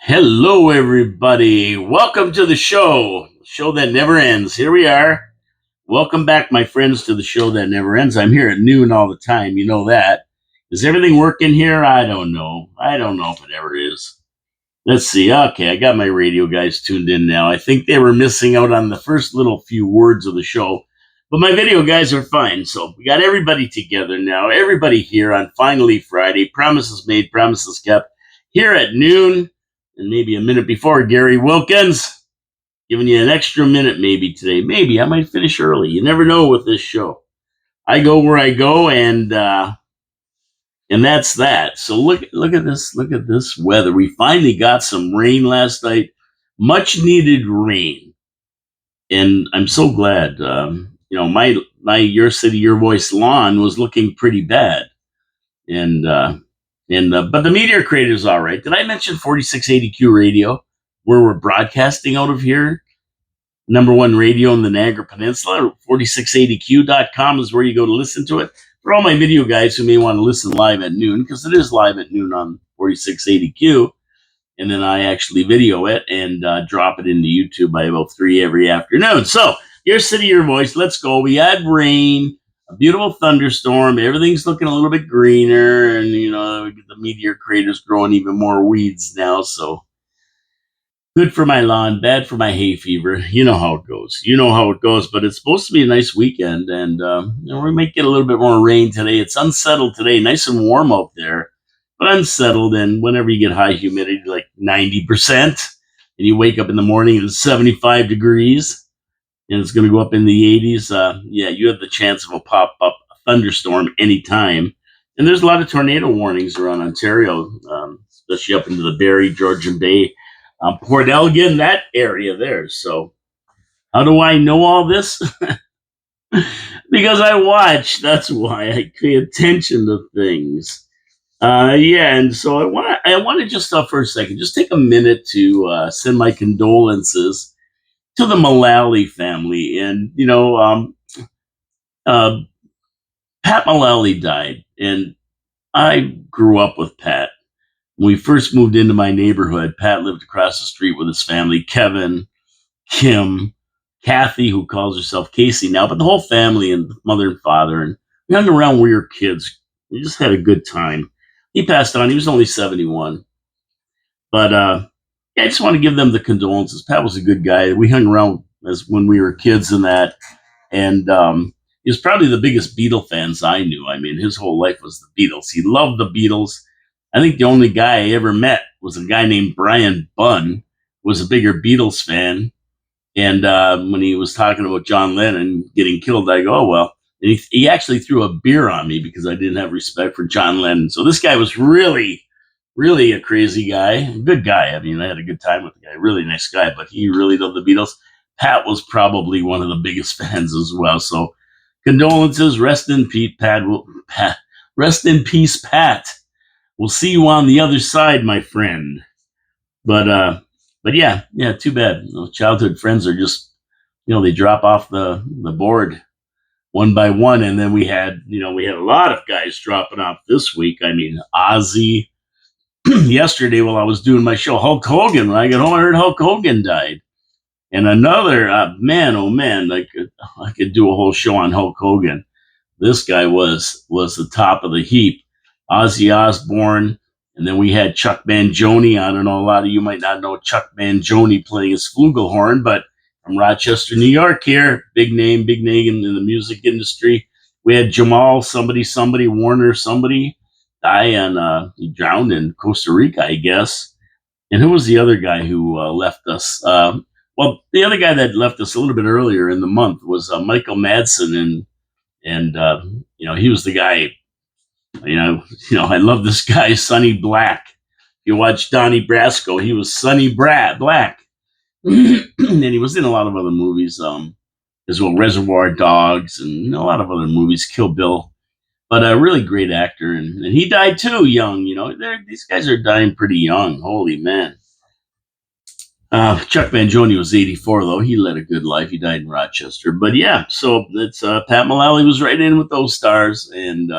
Hello, everybody. Welcome to the show that never ends. Here we are. Welcome back, my friends, to the show that never ends. I'm here at noon all the time. You know that. Is everything working here? I don't know. I don't know if it ever is. Let's see. Okay, I got my radio guys tuned in now. I think they were missing out on the first little few words of the show, but my video guys are fine. So we got everybody together now. Everybody here on Finally Friday. Promises made, promises kept. Here at noon and maybe a minute before, Gary Wilkins giving you an extra minute maybe today. Maybe I might finish early. You never know with this show. I go where I go, and that's that. So look at this. Look at this weather. We finally got some rain last night, much needed rain, and I'm so glad. My Your City Your Voice lawn was looking pretty bad, and but the Meteor Crater's all right. Did I mention 4680Q Radio, where we're broadcasting out of here? Number one radio in the Niagara Peninsula. 4680q.com is where you go to listen to it. For all my video guys who may want to listen live at noon, because it is live at noon on 4680Q, and then I actually video it and drop it into YouTube by about 3 every afternoon. So, Your City, Your Voice, let's go. We had rain, a beautiful thunderstorm. Everything's looking a little bit greener, and, the Meteor Crater's growing even more weeds now, so good for my lawn, bad for my hay fever. You know how it goes. You know how it goes, but it's supposed to be a nice weekend, and we might get a little bit more rain today. It's unsettled today, nice and warm out there, but unsettled. And whenever you get high humidity, like 90%, and you wake up in the morning and it's 75 degrees, and it's going to go up in the 80s, you have the chance of a pop-up thunderstorm anytime. And there's a lot of tornado warnings around Ontario, especially up into the Barrie, Georgian Bay, Port Elgin, that area there. So, how do I know all this? Because I watch. That's why I pay attention to things. And so I want to just for a second, just take a minute to send my condolences to the Mullally family. And uh, Pat Mullally died, and I grew up with Pat. When we first moved into my neighborhood, Pat lived across the street with his family, Kevin, Kim, Kathy, who calls herself Casey now, but the whole family and mother and father. And we hung around when we were kids. We just had a good time. He passed on. He was only 71. But I just want to give them the condolences. Pat was a good guy. We hung around as when we were kids and that. And he was probably the biggest Beatle fans I knew. I mean, his whole life was the Beatles. He loved the Beatles. I think the only guy I ever met was a guy named Brian Bunn, who was a bigger Beatles fan. And when he was talking about John Lennon getting killed, I go, oh, well. And he actually threw a beer on me because I didn't have respect for John Lennon. So this guy was really, really a crazy guy. A good guy. I mean, I had a good time with the guy. Really nice guy, but he really loved the Beatles. Pat was probably one of the biggest fans as well. So condolences. Rest in peace, Pat. Rest in peace, Pat. We'll see you on the other side, my friend. But yeah, too bad. Childhood friends are just, they drop off the board one by one, and then we had a lot of guys dropping off this week. I mean, Ozzy. Yesterday, while I was doing my show, Hulk Hogan. When I got home, I heard Hulk Hogan died, and another man. Oh man, I could do a whole show on Hulk Hogan. This guy was the top of the heap. Ozzy Osbourne. And then we had Chuck Mangione. I don't know, a lot of you might not know Chuck Mangione playing his flugelhorn, but from Rochester, New York here, big name in the music industry. We had Jamal somebody, Warner somebody, die, and he drowned in Costa Rica, I guess. And who was the other guy who left us? Well, the other guy that left us a little bit earlier in the month was Michael Madsen, and he was the guy. I love this guy, Sonny Black. You watch Donnie Brasco, he was Sonny Black. And he was in a lot of other movies, as well, Reservoir Dogs, and a lot of other movies, Kill Bill. But a really great actor, and he died too young. These guys are dying pretty young. Holy man. Chuck Mangione was 84, though. He led a good life. He died in Rochester. But yeah, so it's Pat Mullally was right in with those stars, and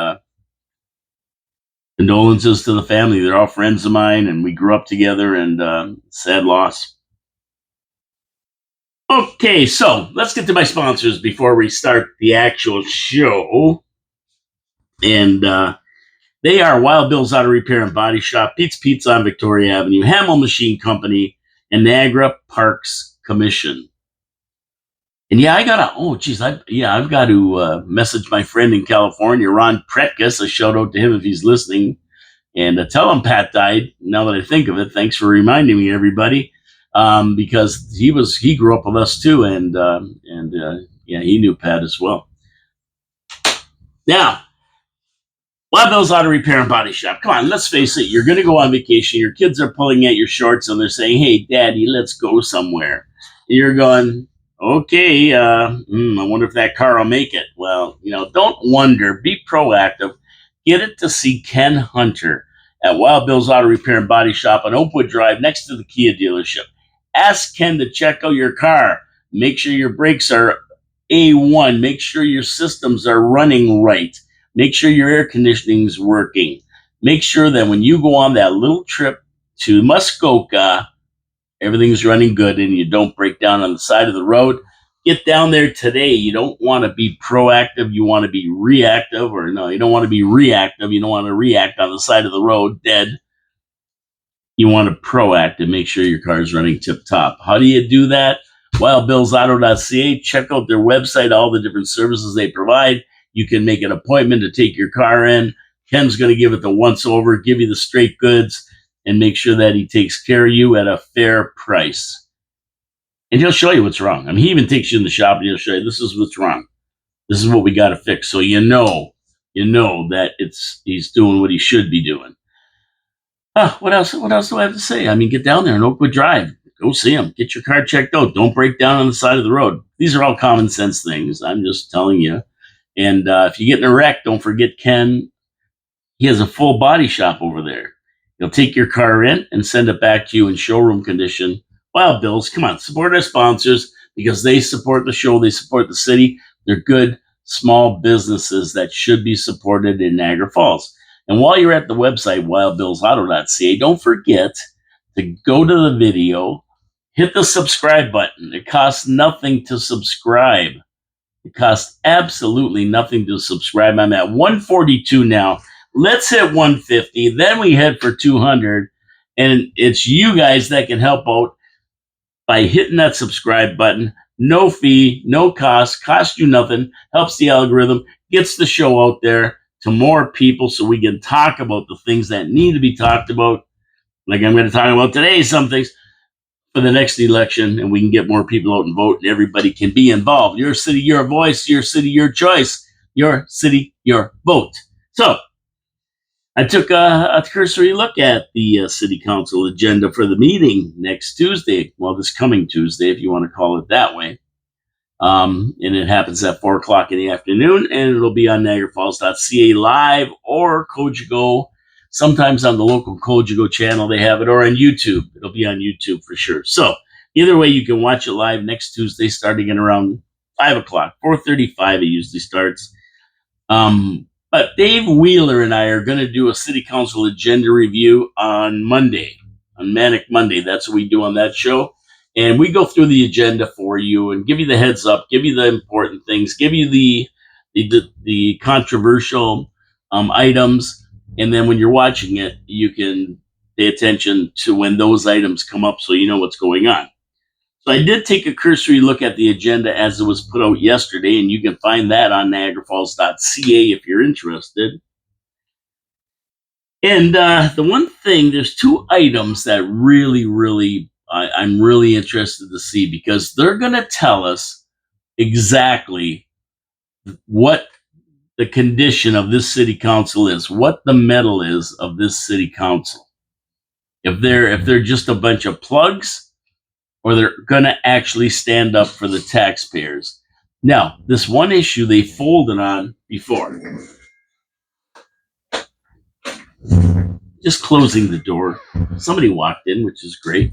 condolences to the family. They're all friends of mine, and we grew up together, and sad loss. Okay, so let's get to my sponsors before we start the actual show. And they are Wild Bill's Auto Repair and Body Shop, Pete's Pizza on Victoria Avenue, Hamill Machine Company, and Niagara Parks Commission. And yeah, I've got to message my friend in California, Ron Pretkus. A shout out to him if he's listening, and tell him Pat died. Now that I think of it, thanks for reminding me, everybody, because he grew up with us too, and he knew Pat as well. Now, Wild Bill's Auto Repair and Body Shop. Come on, let's face it. You're going to go on vacation. Your kids are pulling at your shorts, and they're saying, "Hey, Daddy, let's go somewhere." And you're going, okay, I wonder if that car will make it. Well, don't wonder. Be proactive. Get it to see Ken Hunter at Wild Bill's Auto Repair and Body Shop on Oakwood Drive next to the Kia dealership. Ask Ken to check out your car. Make sure your brakes are A1. Make sure your systems are running right. Make sure your air conditioning is working. Make sure that when you go on that little trip to Muskoka, everything's running good and you don't break down on the side of the road. Get down there today. You don't want to be proactive. You want to be reactive. Or no, you don't want to be reactive. You don't want to react on the side of the road dead. You want to proactive. Make sure your car is running tip top. How do you do that? WildBillsAuto.ca. Check out their website, all the different services they provide. You can make an appointment to take your car in. Ken's going to give it the once over, give you the straight goods, and make sure that he takes care of you at a fair price. And he'll show you what's wrong. I mean, he even takes you in the shop and he'll show you, this is what's wrong. This is what we got to fix. So you know that he's doing what he should be doing. What else do I have to say? I mean, get down there on Oakwood Drive. Go see him. Get your car checked out. Don't break down on the side of the road. These are all common sense things. I'm just telling you. And if you get in a wreck, don't forget Ken. He has a full body shop over there. He'll take your car in and send it back to you in showroom condition. Wild Bills, come on, support our sponsors because they support the show. They support the city. They're good, small businesses that should be supported in Niagara Falls. And while you're at the website, wildbillsauto.ca, don't forget to go to the video, hit the subscribe button. It costs nothing to subscribe. It costs absolutely nothing to subscribe. I'm at 142 now. Let's hit 150. Then we head for 200. And it's you guys that can help out by hitting that subscribe button. No fee, no cost, costs you nothing, helps the algorithm, gets the show out there to more people so we can talk about the things that need to be talked about. Like I'm going to talk about today, some things for the next election, and we can get more people out and vote, and everybody can be involved. Your city, your voice. Your city, your choice. Your city, your vote. So I took a cursory look at the city council agenda for the meeting next Tuesday. Well, this coming Tuesday, if you want to call it that way. And it happens at 4 o'clock in the afternoon, and it'll be on NiagaraFalls.ca live or Cogeco. Sometimes on the local Cogeco channel they have it, or on YouTube. It'll be on YouTube for sure. So either way, you can watch it live next Tuesday starting at around 5 o'clock. 4:35 it usually starts. But Dave Wheeler and I are going to do a city council agenda review on Monday, on Manic Monday. That's what we do on that show. And we go through the agenda for you and give you the heads up, give you the important things, give you the controversial items. And then when you're watching it, you can pay attention to when those items come up so you know what's going on. So I did take a cursory look at the agenda as it was put out yesterday, and you can find that on NiagaraFalls.ca if you're interested. And the one thing, there's 2 items that really, I'm really interested to see because they're going to tell us exactly what the condition of this city council is, what the mettle is of this city council. If they're just a bunch of plugs, or they're going to actually stand up for the taxpayers. Now, this one issue they folded on before. Just closing the door. Somebody walked in, which is great,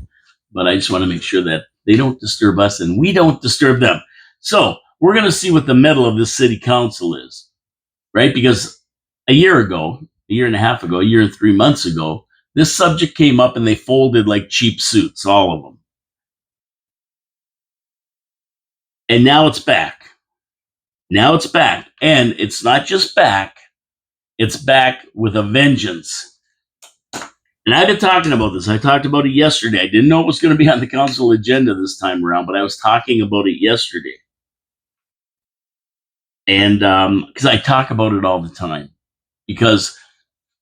but I just want to make sure that they don't disturb us and we don't disturb them. So we're going to see what the mettle of this city council is, right? Because a year ago, year and a half ago, a year and 3 months ago, this subject came up and they folded like cheap suits, all of them. And now it's back. Now it's back. And it's not just back, it's back with a vengeance. And I've been talking about this. I talked about it yesterday. I didn't know it was going to be on the council agenda this time around, but I was talking about it yesterday. And because I talk about it all the time. Because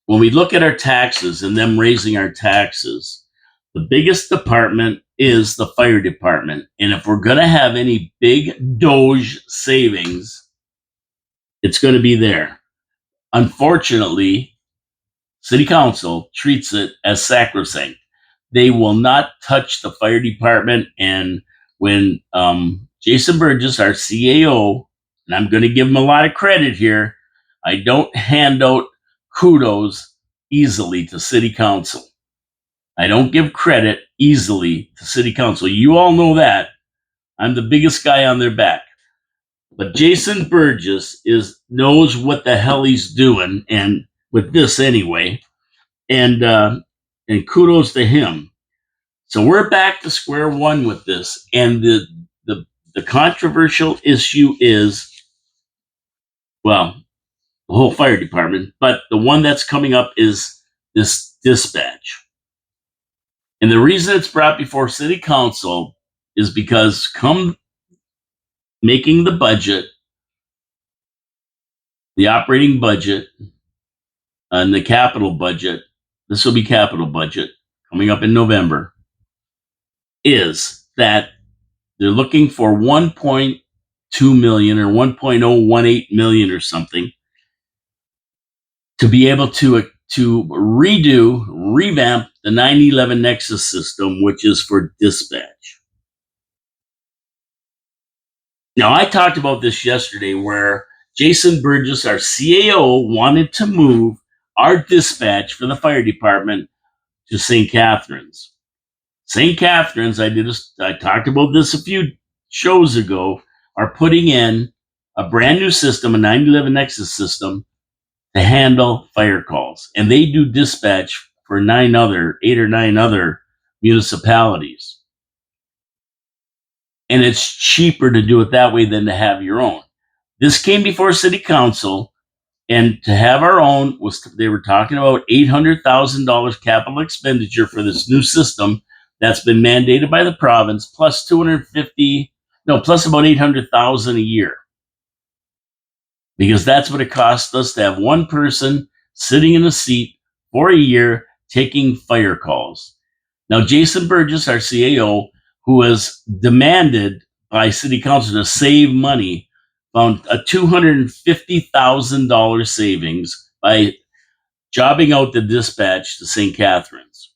when we look at our taxes and them raising our taxes, the biggest department is the fire department. And if we're going to have any big Doge savings, it's going to be there. Unfortunately, City Council treats it as sacrosanct. They will not touch the fire department. And when Jason Burgess, our CAO, and I'm going to give him a lot of credit here, I don't hand out kudos easily to City Council. I don't give credit easily to City Council. You all know that. I'm the biggest guy on their back. But Jason Burgess knows what the hell he's doing, and with this anyway. And kudos to him. So we're back to square one with this. And the controversial issue is, well, the whole fire department, but the one that's coming up is this dispatch. And the reason it's brought before City Council is because come making the budget, the operating budget, and the capital budget, this will be capital budget coming up in November, is that they're looking for 1.2 million or 1.018 million or something to be able to revamp the 911 Nexus system, which is for dispatch. Now, I talked about this yesterday where Jason Burgess, our CAO, wanted to move our dispatch for the fire department to St. Catharines. St. Catharines, I talked about this a few shows ago, are putting in a brand new system, a 911 Nexus system, to handle fire calls. And they do dispatch for 8 or 9 other municipalities. And it's cheaper to do it that way than to have your own. This came before City Council, and to have our own they were talking about $800,000 capital expenditure for this new system that's been mandated by the province, plus about $800,000 a year. Because that's what it costs us to have one person sitting in a seat for a year taking fire calls. Now, Jason Burgess, our CAO, who has demanded by City Council to save money, found a $250,000 savings by jobbing out the dispatch to St. Catharines.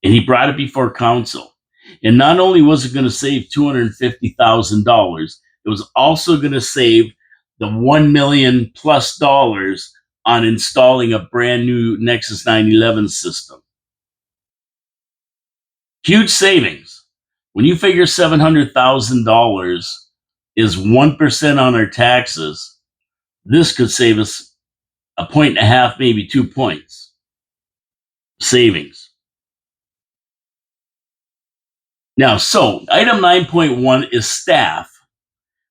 And he brought it before council. And not only was it going to save $250,000, it was also going to save the $1 million plus on installing a brand new Nexus 911 system. Huge savings. When you figure $700,000 is 1% on our taxes, this could save us 1.5 points, maybe 2 points savings. Now, so item 9.1 is staff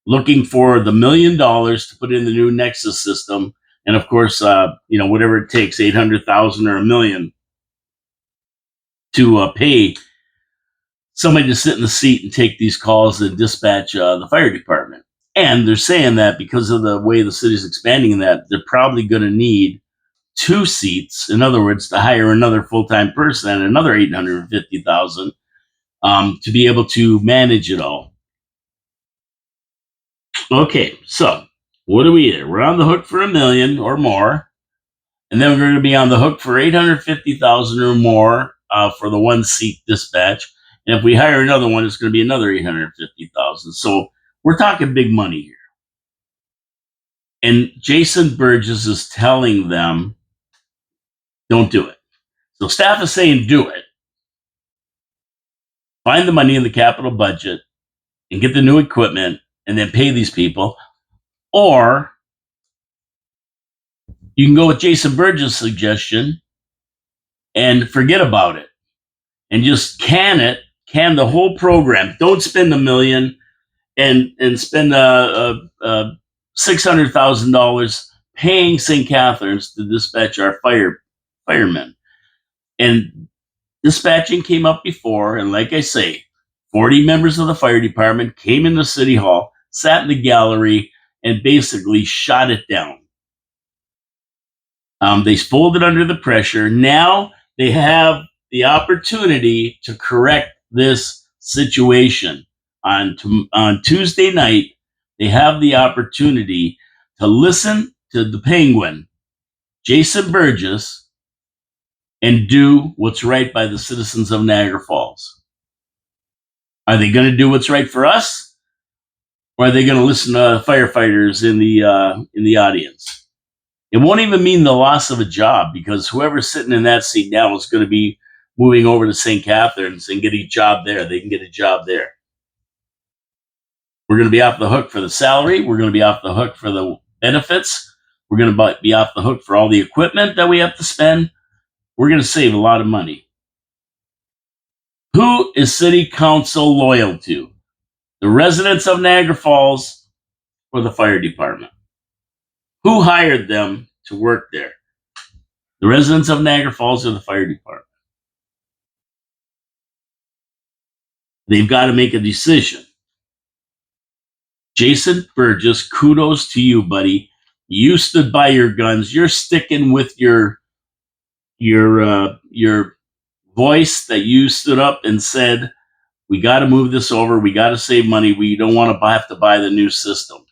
looking for the $1 million to put in the new Nexus system. And of course, whatever it takes, 800,000 or $1 million to pay somebody to sit in the seat and take these calls and dispatch the fire department. And they're saying that because of the way the city's expanding that, they're probably going to need 2 seats. In other words, to hire another full-time person and another $850,000 to be able to manage it all. Okay, so what do we do? We're on the hook for $1 million or more, and then we're going to be on the hook for $850,000 or more for the 1-seat dispatch. And if we hire another one, it's going to be another $850,000. So we're talking big money here. And Jason Burgess is telling them, don't do it. So staff is saying, do it. Find the money in the capital budget and get the new equipment and then pay these people. Or You can go with Jason Burgess' suggestion and forget about it and just can the whole program. Don't spend $1 million and spend $600,000 paying St. Catharines to dispatch our firemen. And dispatching came up before, and like I say, 40 members of the fire department came into City Hall, sat in the gallery, and basically shot it down. They folded under the pressure. Now they have the opportunity to correct this situation. On Tuesday night, they have the opportunity to listen to the Penguin, Jason Burgess, and do what's right by the citizens of Niagara Falls. Are they going to do what's right for us, or are they going to listen to firefighters in the audience? It won't even mean the loss of a job, because whoever's sitting in that seat now is going to be moving over to St. Catharines and get a job there. They can get a job there. We're going to be off the hook for the salary. We're going to be off the hook for the benefits. We're going to be off the hook for all the equipment that we have to spend. We're going to save a lot of money. Who is City Council loyal to? The residents of Niagara Falls or the fire department? Who hired them to work there? The residents of Niagara Falls or the fire department? They've got to make a decision. Jason Burgess, kudos to you, buddy. You stood by your guns. You're sticking with your voice that you stood up and said, we got to move this over. We got to save money. We don't want to have to buy the new system.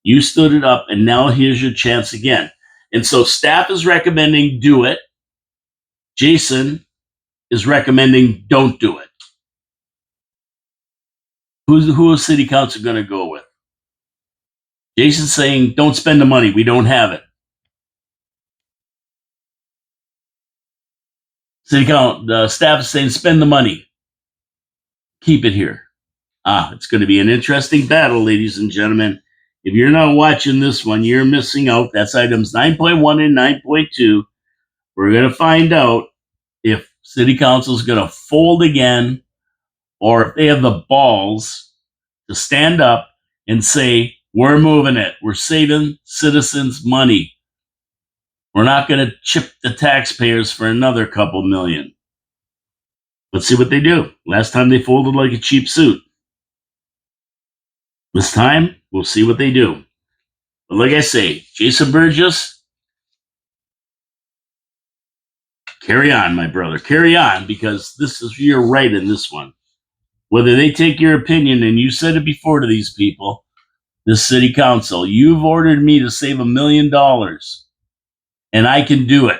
You stood it up, and now here's your chance again. And so staff is recommending do it. Jason is recommending don't do it. Who is City Council going to go with? Jason's saying don't spend the money. We don't have it. City Council, the staff is saying spend the money. Keep it here. It's going to be an interesting battle, ladies and gentlemen. If you're not watching this one, you're missing out. That's items 9.1 and 9.2. We're going to find out if City Council is going to fold again, or if they have the balls to stand up and say, we're moving it. We're saving citizens money. We're not going to chip the taxpayers for another couple million. Let's see what they do. Last time they folded like a cheap suit. This time, we'll see what they do. But like I say, Jason Burgess, carry on, my brother. Carry on, because you're right in this one. Whether they take your opinion, and you said it before to these people, this city council, you've ordered me to save $1 million, and I can do it.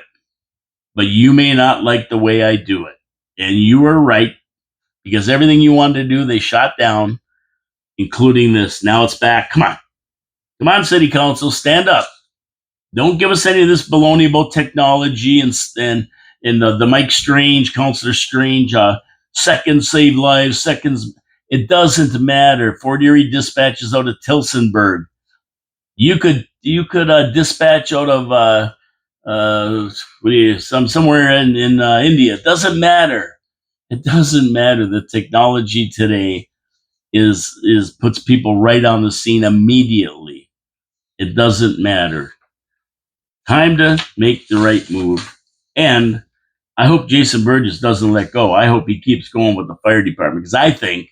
But you may not like the way I do it. And you are right, because everything you wanted to do, they shot down, including this. Now it's back. Come on. Come on, City Council, stand up. Don't give us any of this baloney about technology and the Mike Strange, Councillor Strange, seconds save lives, seconds. It doesn't matter. Fort Erie dispatches out of Tillsonburg. You could dispatch out of somewhere in India. It doesn't matter. It doesn't matter. The technology today is puts people right on the scene immediately. It doesn't matter. Time to make the right move. And I hope Jason Burgess doesn't let go. I hope he keeps going with the fire department, because I think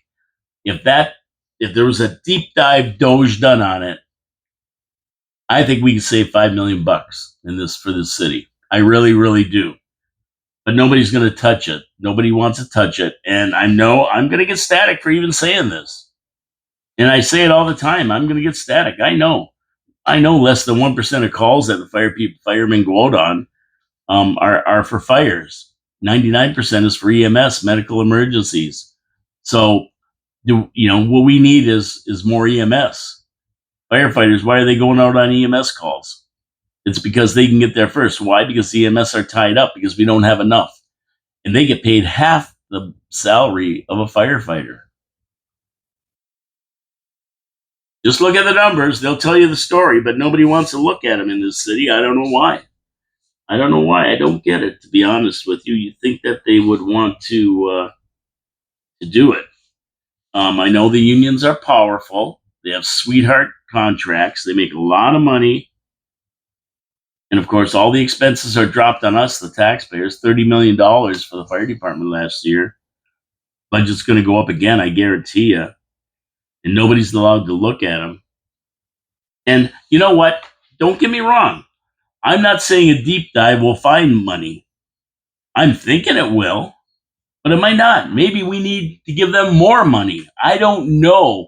if there was a deep dive Doge done on it, I think we could save $5 million for this city. I really, really do. But nobody's going to touch it. Nobody wants to touch it. And I know I'm going to get static for even saying this. And I say it all the time. I'm going to get static. I know less than 1% of calls that the firemen go out on are for fires. 99% is for EMS, medical emergencies. So, what we need is more EMS. Firefighters, why are they going out on EMS calls? It's because they can get there first. Why? Because the EMS are tied up, because we don't have enough. And they get paid half the salary of a firefighter. Just look at the numbers. They'll tell you the story, but nobody wants to look at them in this city. I don't know why. I don't know why. I don't get it, to be honest with you. You'd think that they would want to do it. I know the unions are powerful. They have sweetheart contracts. They make a lot of money. And of course, all the expenses are dropped on us, the taxpayers. $30 million for the fire department last year. Budget's going to go up again, I guarantee you. And nobody's allowed to look at them. And you know what? Don't get me wrong. I'm not saying a deep dive will find money. I'm thinking it will, but it might not. Maybe we need to give them more money. I don't know.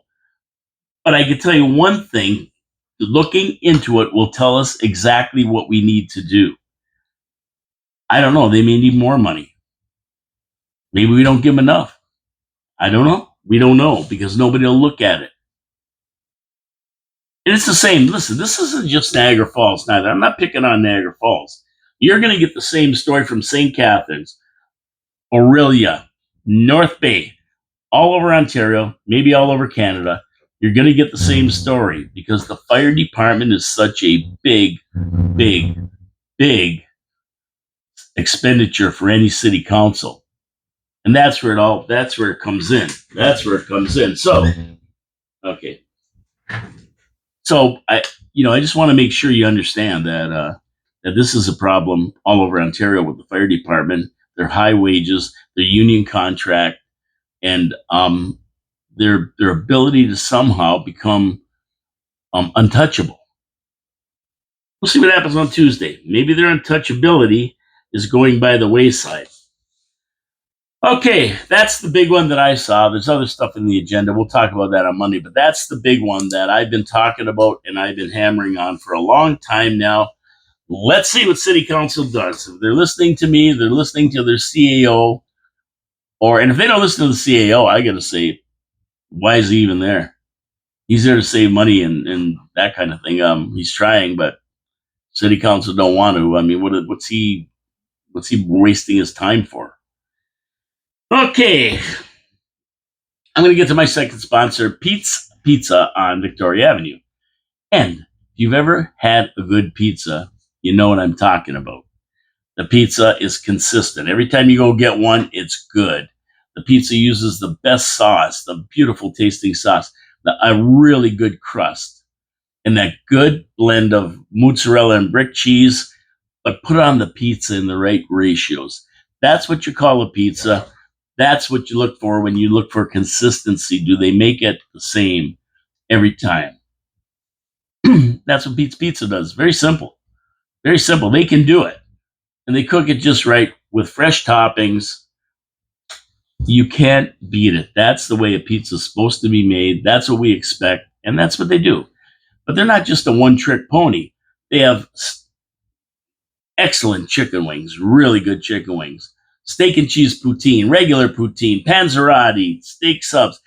But I can tell you one thing, looking into it will tell us exactly what we need to do. I don't know. They may need more money. Maybe we don't give them enough. I don't know. We don't know because nobody will look at it. And it's the same. Listen, this isn't just Niagara Falls neither. I'm not picking on Niagara Falls. You're going to get the same story from St. Catharines, Orillia, North Bay, all over Ontario, maybe all over Canada. You're going to get the same story because the fire department is such a big, big, big expenditure for any city council. And that's where it comes in. That's where it comes in. So, okay. So I just want to make sure you understand that this is a problem all over Ontario with the fire department, their high wages, their union contract, and their ability to somehow become untouchable. We'll see what happens on Tuesday. Maybe their untouchability is going by the wayside. Okay, that's the big one that I saw. There's other stuff in the agenda. We'll talk about that on Monday, but that's the big one that I've been talking about and I've been hammering on for a long time now. Let's see what City Council does. If they're listening to me, they're listening to their CAO, and if they don't listen to the CAO, I got to say, why is he even there? He's there to save money and that kind of thing. He's trying, but City Council don't want to. I mean, what's he wasting his time for? Okay, I'm going to get to my second sponsor, Pete's Pizza on Victoria Avenue. And if you've ever had a good pizza, you know what I'm talking about. The pizza is consistent. Every time you go get one, it's good. The pizza uses the best sauce, the beautiful tasting sauce, a really good crust, and that good blend of mozzarella and brick cheese, but put on the pizza in the right ratios. That's what you call a pizza. That's what you look for when you look for consistency. Do they make it the same every time? That's what Pete's Pizza does. Very simple. Very simple. They can do it. And they cook it just right with fresh toppings. You can't beat it. That's the way a pizza is supposed to be made. That's what we expect. And that's what they do. But they're not just a one-trick pony. They have excellent chicken wings, really good chicken wings. Steak and cheese poutine, regular poutine, panzerotti, steak subs.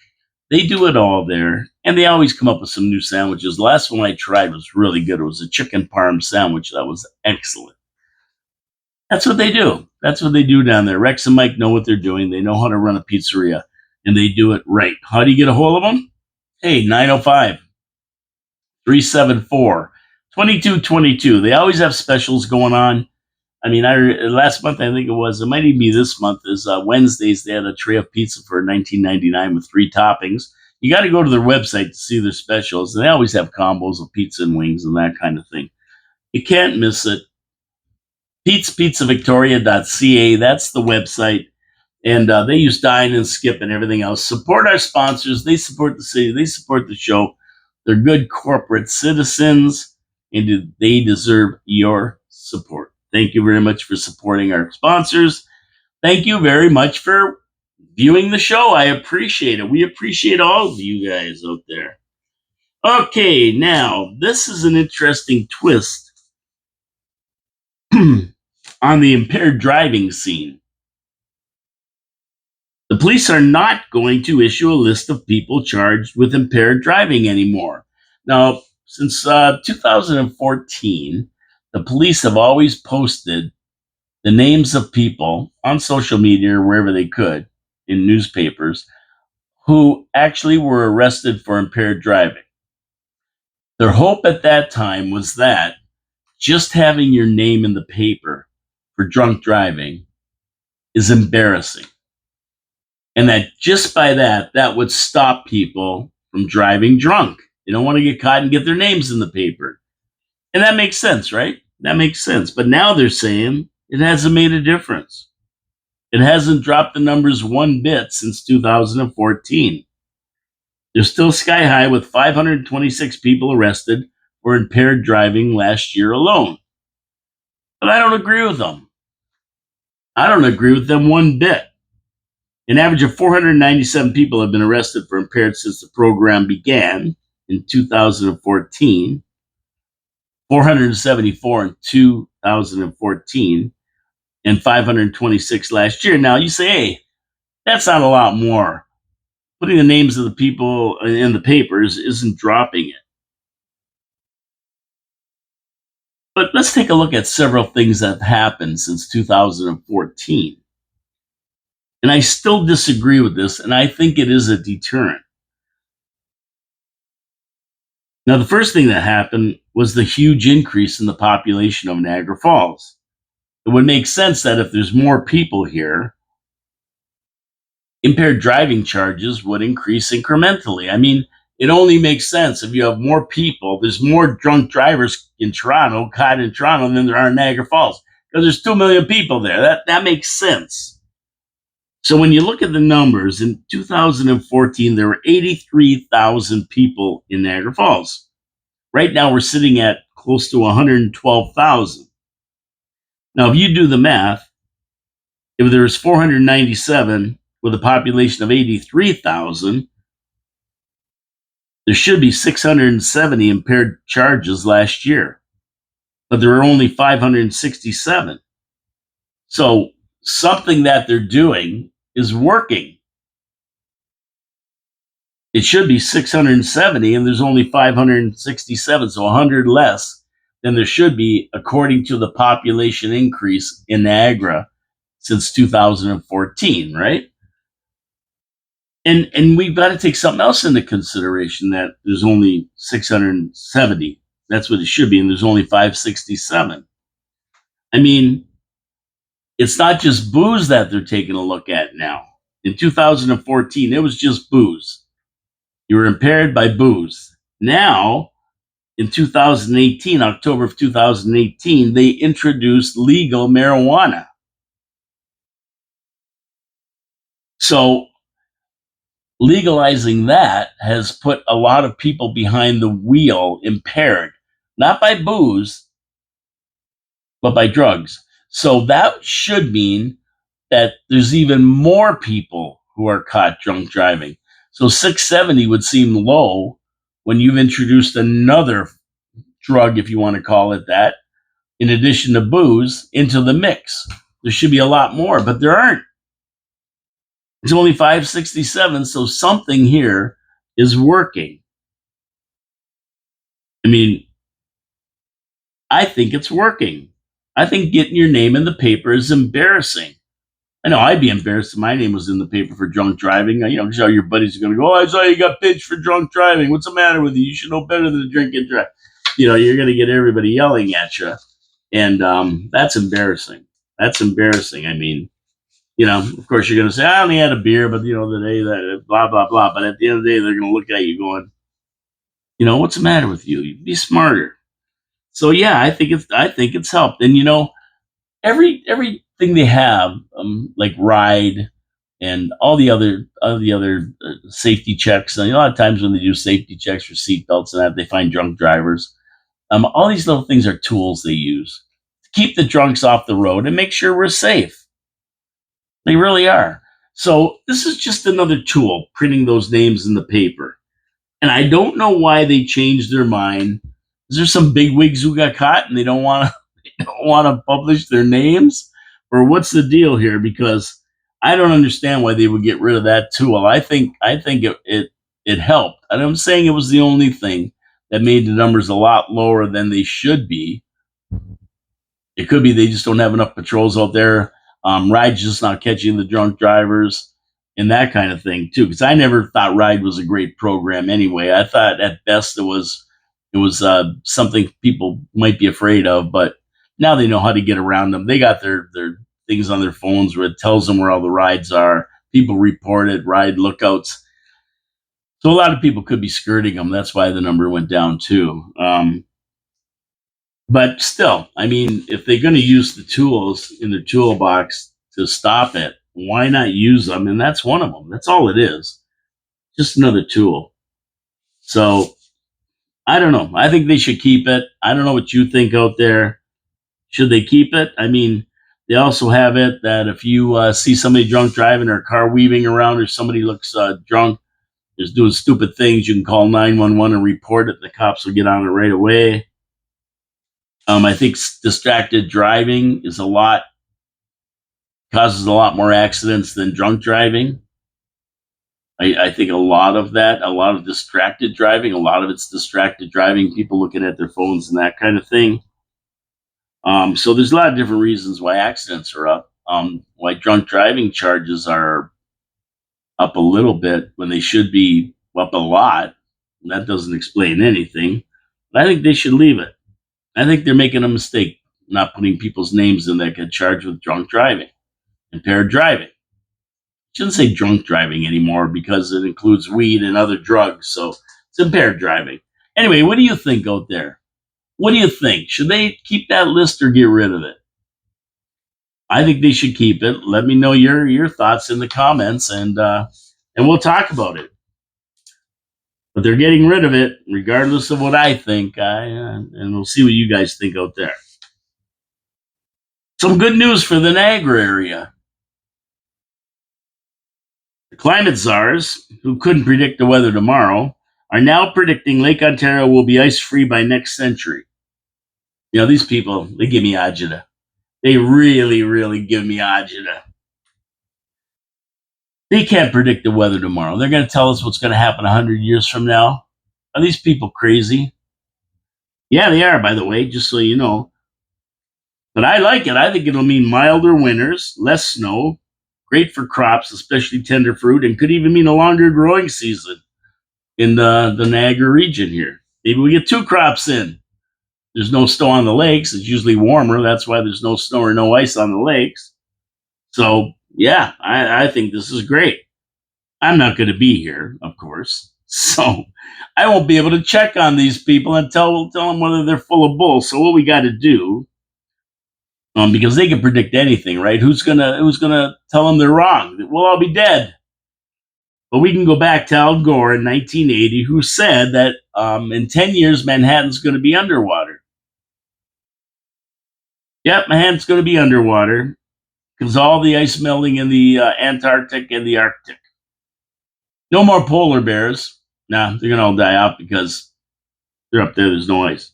They do it all there, and they always come up with some new sandwiches. The last one I tried was really good. It was a chicken parm sandwich that was excellent. That's what they do. That's what they do down there. Rex and Mike know what they're doing. They know how to run a pizzeria, and they do it right. How do you get a hold of them? Hey, 905 374 2222. They always have specials going on. I mean, last month I think it might even be this month. Is Wednesdays they had a tray of pizza for $19.99 with 3 toppings. You got to go to their website to see their specials, and they always have combos of pizza and wings and that kind of thing. You can't miss it. Pete'sPizzaVictoria.ca. That's the website, and they use Dine and Skip and everything else. Support our sponsors. They support the city. They support the show. They're good corporate citizens, and they deserve your support. Thank you very much for supporting our sponsors. Thank you very much for viewing the show. I appreciate it. We appreciate all of you guys out there. Okay, now this is an interesting twist on the impaired driving scene. The police are not going to issue a list of people charged with impaired driving anymore. Now, since 2014, the police have always posted the names of people on social media or wherever they could in newspapers who actually were arrested for impaired driving. Their hope at that time was that just having your name in the paper for drunk driving is embarrassing. And that just by that, that would stop people from driving drunk. They don't want to get caught and get their names in the paper. And that makes sense, right? That makes sense. But now they're saying it hasn't made a difference. It hasn't dropped the numbers one bit since 2014. They're still sky high with 526 people arrested for impaired driving last year alone. But I don't agree with them. I don't agree with them one bit. An average of 497 people have been arrested for impaired since the program began in 2014, 474 in 2014, and 526 last year. Now you say, hey, that's not a lot more. Putting the names of the people in the papers isn't dropping it. But let's take a look at several things that have happened since 2014. And I still disagree with this, and I think it is a deterrent. Now, the first thing that happened was the huge increase in the population of Niagara Falls. It would make sense that if there's more people here, impaired driving charges would increase incrementally. I mean, it only makes sense if you have more people. There's more drunk drivers in Toronto, caught in Toronto, than there are in Niagara Falls because there's 2 million people there. That makes sense. So when you look at the numbers, in 2014, there were 83,000 people in Niagara Falls. Right now, we're sitting at close to 112,000. Now, if you do the math, if there's 497 with a population of 83,000, there should be 670 impaired charges last year, but there were only 567. So something that they're doing is working. It should be 670, and there's only 567, so 100 less than there should be, according to the population increase in Niagara since 2014, right? And we've got to take something else into consideration, that there's only 670. That's what it should be, and there's only 567. I mean, it's not just booze that they're taking a look at now. In 2014, it was just booze. You were impaired by booze. Now, in 2018, October of 2018, they introduced legal marijuana. So legalizing that has put a lot of people behind the wheel impaired, not by booze, but by drugs. So that should mean that there's even more people who are caught drunk driving. So 670 would seem low when you've introduced another drug, if you want to call it that, in addition to booze, into the mix. There should be a lot more, but there aren't. It's only 567, so something here is working. I mean, I think it's working. I think getting your name in the paper is embarrassing. I know I'd be embarrassed if my name was in the paper for drunk driving. You know, because all your buddies are going to go, "Oh, I saw you got pinched for drunk driving. What's the matter with you? You should know better than to drink and drive." You know, you're going to get everybody yelling at you. And that's embarrassing. That's embarrassing. I mean, you know, of course, you're going to say, I only had a beer, but, you know, the day that blah, blah, blah. But at the end of the day, they're going to look at you going, you know, what's the matter with you? Be smarter. So, yeah, I think it's helped. And, you know, everything they have, like Ride and all the other safety checks. And a lot of times when they do safety checks for seatbelts and that, they find drunk drivers. All these little things are tools they use to keep the drunks off the road and make sure we're safe. They really are. So this is just another tool, printing those names in the paper. And I don't know why they changed their mind. Is there some bigwigs who got caught and they don't want to they don't want to publish their names, or what's the deal here? Because I don't understand why they would get rid of that tool. I think it helped. And I'm saying it was the only thing that made the numbers a lot lower than they should be. It could be they just don't have enough patrols out there. Ride's just not catching the drunk drivers and that kind of thing too. Because I never thought Ride was a great program anyway. I thought at best It was something people might be afraid of, but now they know how to get around them. They got their things on their phones where it tells them where all the rides are. People report it, ride lookouts. So a lot of people could be skirting them. That's why the number went down too. But still, I mean, if they're going to use the tools in their toolbox to stop it, why not use them? And that's one of them. That's all it is. Just another tool. So I don't know. I think they should keep it. I don't know what you think out there. Should they keep it? I mean, they also have it that if you see somebody drunk driving or a car weaving around or somebody looks drunk, just doing stupid things, you can call 911 and report it. The cops will get on it right away. I think distracted driving causes a lot more accidents than drunk driving. I think a lot of distracted driving, a lot of it's distracted driving, people looking at their phones and that kind of thing. So there's a lot of different reasons why accidents are up. Why drunk driving charges are up a little bit when they should be up a lot. That doesn't explain anything. But I think they should leave it. I think they're making a mistake not putting people's names in that get charged with drunk driving, impaired driving. Shouldn't say drunk driving anymore because it includes weed and other drugs. So it's impaired driving. Anyway, what do you think out there? What do you think? Should they keep that list or get rid of it? I think they should keep it. Let me know your thoughts in the comments, and we'll talk about it. But they're getting rid of it, regardless of what I think. And we'll see what you guys think out there. Some good news for the Niagara area. The climate czars, who couldn't predict the weather tomorrow, are now predicting Lake Ontario will be ice-free by next century. You know, these people, they give me agita. They really, really give me agita. They can't predict the weather tomorrow. They're going to tell us what's going to happen 100 years from now. Are these people crazy? Yeah, they are, by the way, just so you know. But I like it. I think it'll mean milder winters, less snow, great for crops, especially tender fruit, and could even mean a longer growing season in the Niagara region here. Maybe we get two crops in. There's no snow on the lakes. It's usually warmer. That's why there's no snow or no ice on the lakes. So, yeah, I think this is great. I'm not going to be here, of course. So I won't be able to check on these people and tell them whether they're full of bull. So what we got to do, because they can predict anything, right? Who's gonna tell them they're wrong? We'll all be dead. But we can go back to Al Gore in 1980, who said that in 10 years Manhattan's going to be underwater. Yep, Manhattan's going to be underwater because all the ice melting in the Antarctic and the Arctic. No more polar bears. Nah, they're going to all die out because they're up there. There's no ice.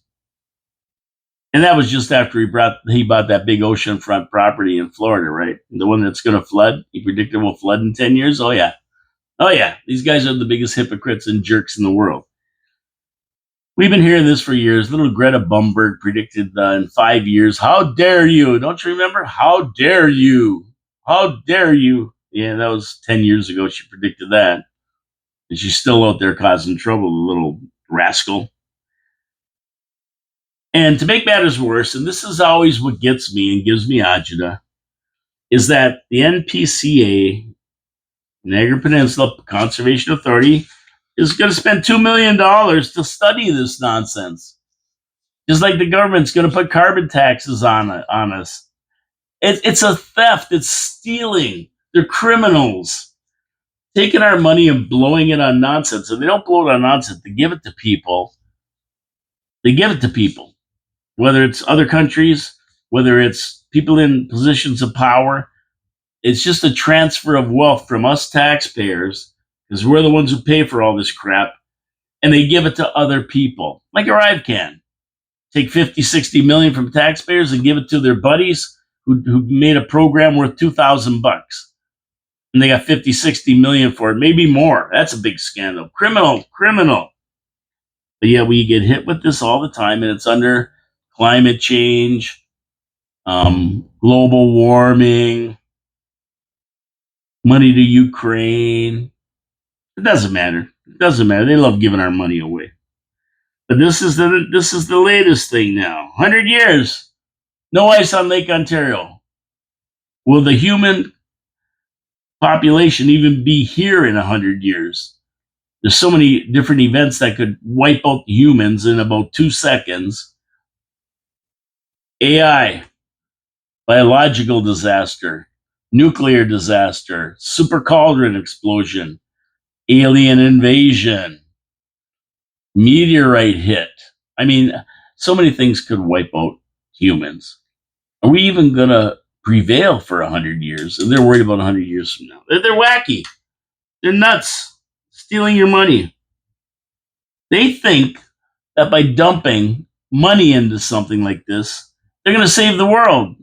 And that was just after he bought that big oceanfront property in Florida, right? The one that's going to flood. He predicted will flood in 10 years. Oh yeah, these guys are the biggest hypocrites and jerks in the world. We've been hearing this for years. Little Greta Thunberg predicted in 5 years. How dare you? Don't you remember? How dare you? How dare you? Yeah, that was 10 years ago. She predicted that. And she's still out there causing trouble, the little rascal. And to make matters worse, and this is always what gets me and gives me agita, is that the NPCA, Niagara Peninsula Conservation Authority, is going to spend $2 million to study this nonsense. Just like the government's going to put carbon taxes on us. It's a theft. It's stealing. They're criminals. Taking our money and blowing it on nonsense. And they don't blow it on nonsense. They give it to people. Whether it's other countries, whether it's people in positions of power. It's just a transfer of wealth from us taxpayers, because we're the ones who pay for all this crap, and they give it to other people, like ArriveCan. Take 50, 60 million from taxpayers and give it to their buddies who made a program worth $2,000. And they got 50, 60 million for it, maybe more. That's a big scandal. Criminal. But yeah, we get hit with this all the time, and it's under climate change, global warming, money to Ukraine. It doesn't matter. They love giving our money away. But this is the latest thing now. 100 years, no ice on Lake Ontario. Will the human population even be here in 100 years? There's so many different events that could wipe out humans in about 2 seconds. AI, biological disaster, nuclear disaster, super cauldron explosion, alien invasion, meteorite hit. I mean, so many things could wipe out humans. Are we even going to prevail for 100 years? And they're worried about 100 years from now. They're wacky. They're nuts. Stealing your money. They think that by dumping money into something like this, they're going to save the world.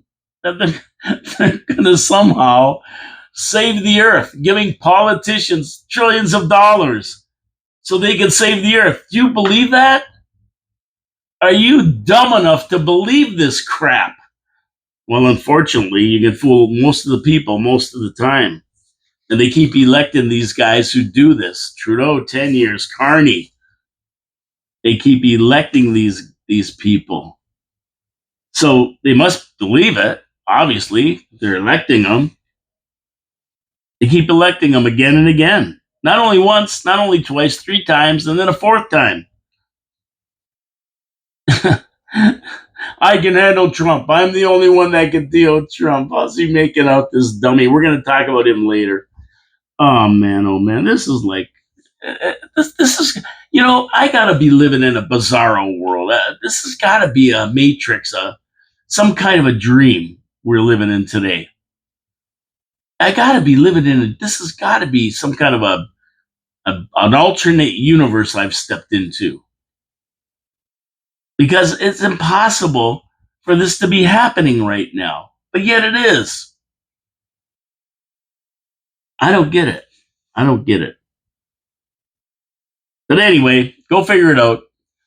That they're going to somehow save the earth, giving politicians trillions of dollars so they can save the earth. Do you believe that? Are you dumb enough to believe this crap? Well, unfortunately, you can fool most of the people most of the time. And they keep electing these guys who do this. Trudeau, 10 years. Carney. They keep electing these people. So they must believe it. Obviously, they're electing them. They keep electing them again and again. Not only once, not only twice, 3 times, and then a 4th time. I can handle Trump. I'm the only one that can deal with Trump. How's he making out this dummy? We're going to talk about him later. Oh man, this is like this is I gotta be living in a bizarro world. This has got to be a matrix, some kind of a dream we're living in today. I gotta be living in it. This has got to be some kind of an alternate universe I've stepped into, because it's impossible for this to be happening right now, but yet it is. I don't get it. But anyway, go figure it out.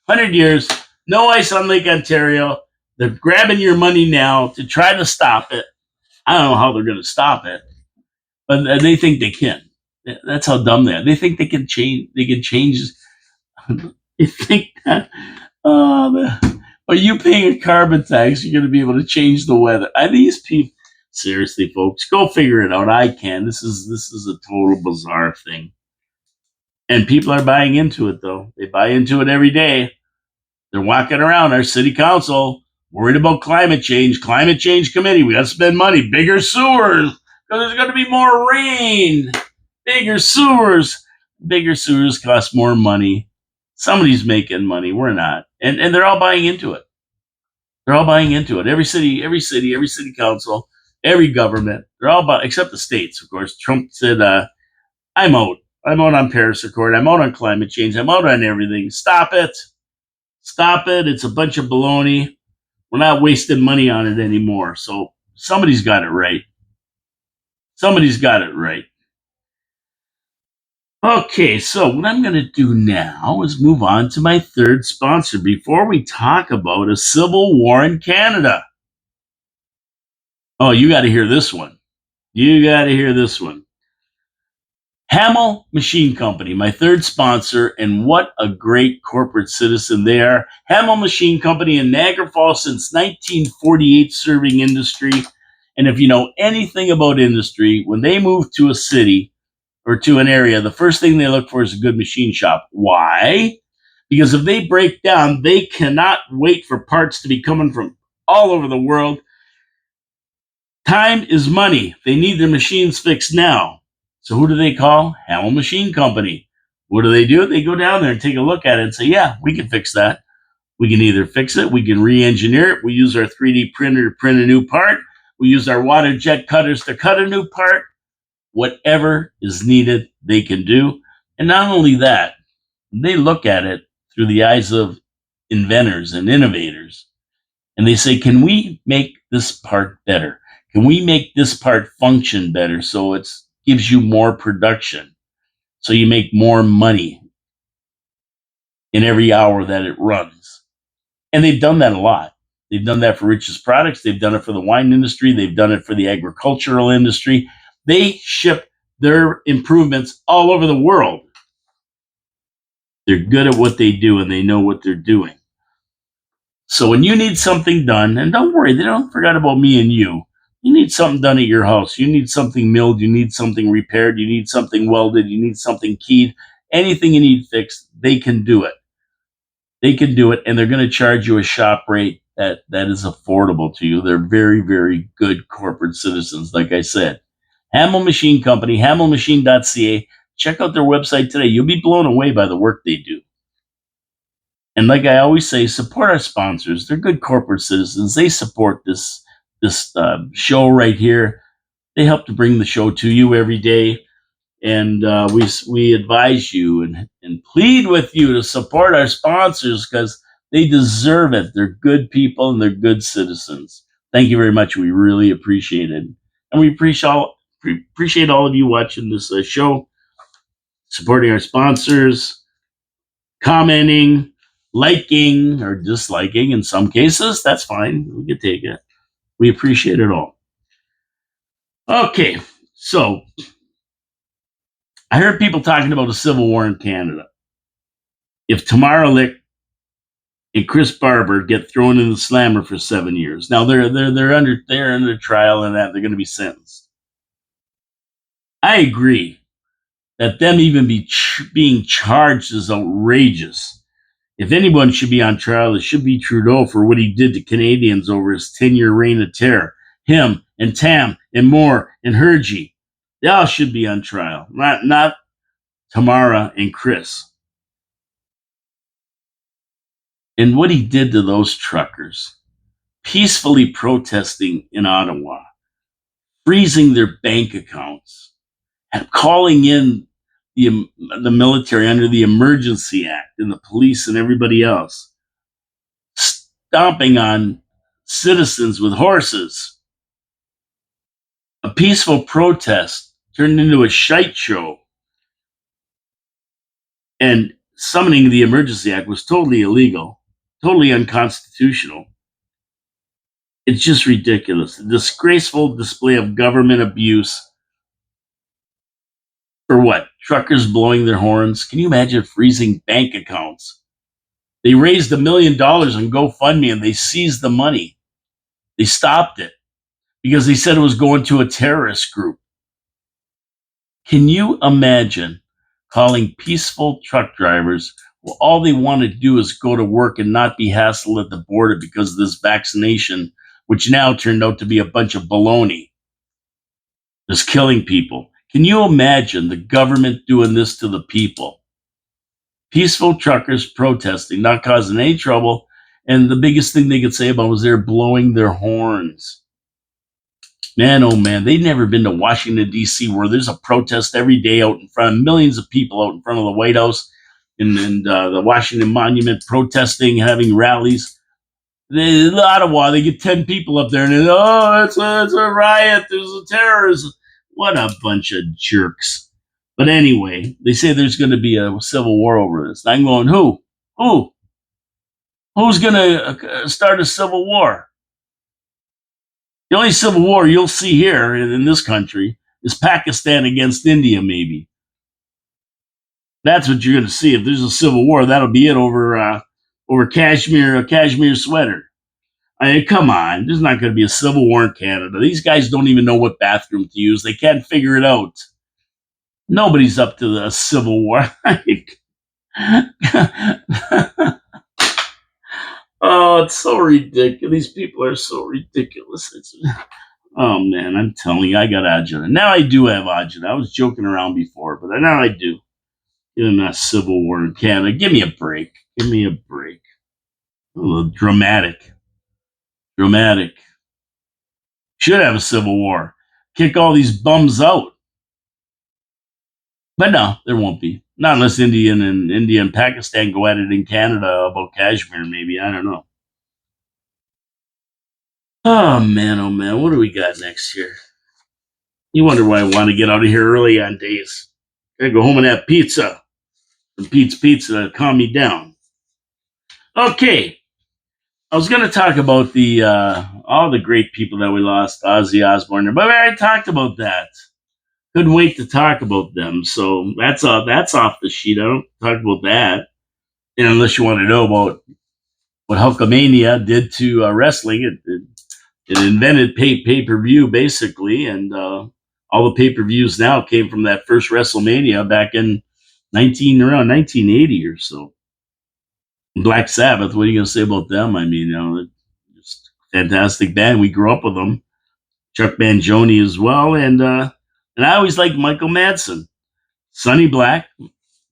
100 years, no ice on Lake Ontario. They're grabbing your money now to try to stop it. I don't know how they're going to stop it, but they think they can. That's how dumb they are. They think they can change. They can change. They think that. Are you paying a carbon tax? You're going to be able to change the weather. Are these people? Seriously, folks, go figure it out. I can. This is a total bizarre thing. And people are buying into it, though. They buy into it every day. They're walking around our city council worried about climate change. Climate change committee. We got to spend money. Bigger sewers because there's going to be more rain. Bigger sewers. Bigger sewers cost more money. Somebody's making money. We're not. And they're all buying into it. They're all buying into it. Every city council, every government. They're all buying, except the states, of course. Trump said, I'm out. I'm out on Paris Accord. I'm out on climate change. I'm out on everything. Stop it. Stop it. It's a bunch of baloney. We're not wasting money on it anymore. So somebody's got it right. Somebody's got it right. Okay, so what I'm going to do now is move on to my third sponsor before we talk about a civil war in Canada. Oh, you got to hear this one. You got to hear this one. Hamel Machine Company, my third sponsor, and what a great corporate citizen they are. Hamel Machine Company in Niagara Falls since 1948, serving industry. And if you know anything about industry, when they move to a city or to an area, the first thing they look for is a good machine shop. Why? Because if they break down, they cannot wait for parts to be coming from all over the world. Time is money. They need their machines fixed now. So who do they call? Hamel Machine Company. What do? They go down there and take a look at it and say, yeah, we can fix that. We can either fix it, we can re-engineer it. We use our 3D printer to print a new part. We use our water jet cutters to cut a new part. Whatever is needed, they can do. And not only that, they look at it through the eyes of inventors and innovators. And they say, can we make this part better? Can we make this part function better so it gives you more production, so you make more money in every hour that it runs? And they've done that a lot. They've done that for Rich's Products. They've done it for the wine industry. They've done it for the agricultural industry. They ship their improvements all over the world. They're good at what they do and they know what they're doing. So when you need something done, and don't worry, they don't forget about me and you. You need something done at your house. You need something milled. You need something repaired. You need something welded. You need something keyed. Anything you need fixed, they can do it. They can do it, and they're going to charge you a shop rate that is affordable to you. They're very, very good corporate citizens, like I said. Hamill Machine Company, hamillmachine.ca. Check out their website today. You'll be blown away by the work they do. And like I always say, support our sponsors. They're good corporate citizens. They support this show right here. They help to bring the show to you every day. And we advise you and plead with you to support our sponsors because they deserve it. They're good people and they're good citizens. Thank you very much. We really appreciate it. And we appreciate all of you watching this show, supporting our sponsors, commenting, liking or disliking in some cases. That's fine. We can take it. We appreciate it all. Okay, so I heard people talking about a civil war in Canada. If Tamara Lick and Chris Barber get thrown in the slammer for 7 years, now they're under trial and that they're going to be sentenced. I agree that them even being charged is outrageous. If anyone should be on trial, it should be Trudeau for what he did to Canadians over his 10-year reign of terror. Him and Tam and Moore and Hergy, they all should be on trial, not Tamara and Chris. And what he did to those truckers, peacefully protesting in Ottawa, freezing their bank accounts, and calling in the military under the Emergency Act and the police and everybody else, stomping on citizens with horses. A peaceful protest turned into a shite show. And summoning the Emergency Act was totally illegal, totally unconstitutional. It's just ridiculous. A disgraceful display of government abuse. For what? Truckers blowing their horns? Can you imagine freezing bank accounts? They raised $1 million on GoFundMe and they seized the money. They stopped it because they said it was going to a terrorist group. Can you imagine calling peaceful truck drivers who all they want to do is go to work and not be hassled at the border because of this vaccination, which now turned out to be a bunch of baloney, just killing people? Can you imagine the government doing this to the people? Peaceful truckers protesting, not causing any trouble, and the biggest thing they could say about was they're blowing their horns. Man, oh man, they'd never been to Washington, D.C., where there's a protest every day out in front of millions of people out in front of the White House and the Washington Monument protesting, having rallies. In Ottawa, they get 10 people up there and it's a riot, there's a terrorism. What a bunch of jerks. But anyway, they say there's going to be a civil war over this. And I'm going, who? Who's going to start a civil war? The only civil war you'll see here in this country is Pakistan against India, maybe. That's what you're going to see. If there's a civil war, that'll be it over Kashmir, a Kashmir sweater. I mean, come on. There's not going to be a civil war in Canada. These guys don't even know what bathroom to use. They can't figure it out. Nobody's up to the civil war. Oh, it's so ridiculous. These people are so ridiculous. Oh, man, I'm telling you, I got agita. Now I do have agita. I was joking around before, but now I do. In a civil war in Canada. Give me a break. Give me a break. Oh, dramatic. Should have a civil war. Kick all these bums out. But no, there won't be. Not unless India and Pakistan go at it in Canada about Kashmir, maybe. I don't know. Oh man, what do we got next here? You wonder why I want to get out of here early on days. Gotta go home and have pizza. From Pete's Pizza to calm me down. Okay. I was going to talk about the all the great people that we lost, Ozzy Osbourne, but I already talked about that. Couldn't wait to talk about them, so that's off the sheet. I don't talk about that. And unless you want to know about what Hulkamania did to wrestling, it invented pay-per-view basically, and all the pay-per-views now came from that first WrestleMania back in around 1980 or so. Black Sabbath, what are you going to say about them? I mean, just fantastic band. We grew up with them. Chuck Mangione as well, and I always liked Michael Madsen, Sonny Black,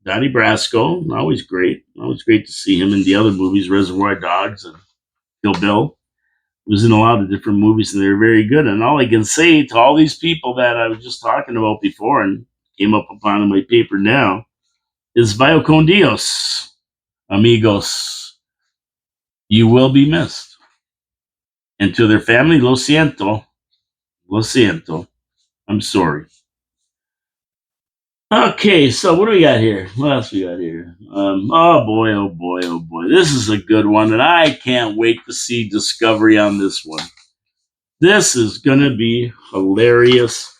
Donnie Brasco, always great to see him in the other movies, Reservoir Dogs and Kill Bill. He was in a lot of different movies, and they were very good. And all I can say to all these people that I was just talking about before and came up upon in my paper now is Vaya con Dios, amigos. You will be missed. And to their family, lo siento. Lo siento. I'm sorry. Okay, so what do we got here? What else we got here? Oh boy, oh boy, oh boy. This is a good one, and I can't wait to see Discovery on this one. This is going to be hilarious.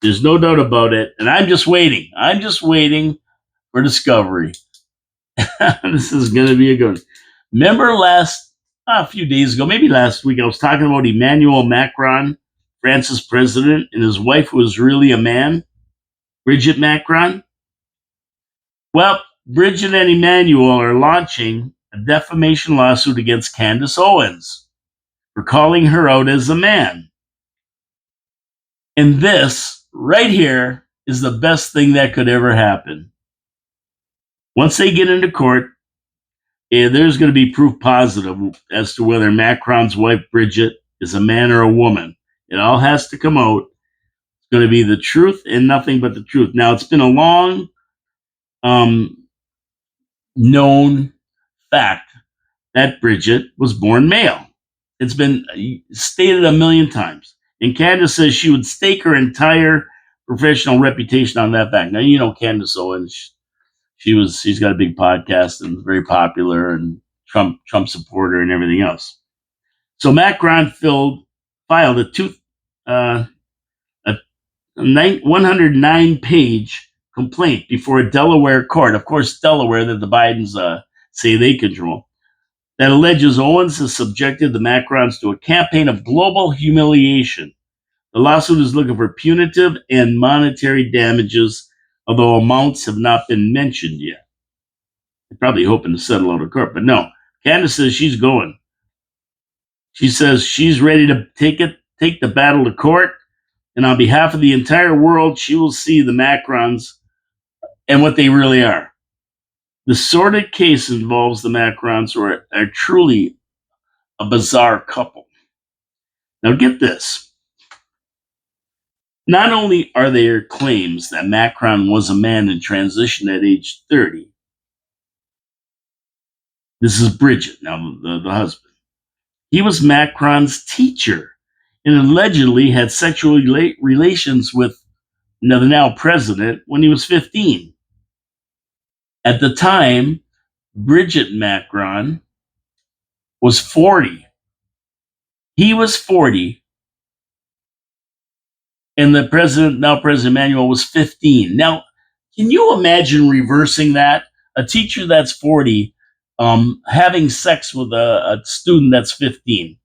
There's no doubt about it. And I'm just waiting. I'm just waiting for Discovery. This is going to be a good one. Remember a few days ago, maybe last week, I was talking about Emmanuel Macron, France's president, and his wife who was really a man, Brigitte Macron. Well, Bridget and Emmanuel are launching a defamation lawsuit against Candace Owens for calling her out as a man. And this right here is the best thing that could ever happen. Once they get into court, there's going to be proof positive as to whether Macron's wife, Bridget, is a man or a woman. It all has to come out. It's going to be the truth and nothing but the truth. Now, it's been a long known fact that Bridget was born male. It's been stated a million times. And Candace says she would stake her entire professional reputation on that fact. Now, you know Candace Owens. She's got a big podcast and very popular and Trump supporter and everything else. So Macron filed a 109-page complaint before a Delaware court. Of course, Delaware that the Bidens say they control. That alleges Owens has subjected the Macrons to a campaign of global humiliation. The lawsuit is looking for punitive and monetary damages, although amounts have not been mentioned yet. They're probably hoping to settle out of court, but no. Candace says she's going. She says she's ready to take the battle to court, and on behalf of the entire world, she will see the Macrons and what they really are. The sordid case involves the Macrons, who are truly a bizarre couple. Now get this. Not only are there claims that Macron was a man in transition at age 30. This is Bridget, now the husband. He was Macron's teacher and allegedly had sexual relations with the now president when he was 15. At the time, Bridget Macron was 40. He was 40. And the now President Emmanuel was 15. Now, can you imagine reversing that? A teacher that's 40 having sex with a student that's 15.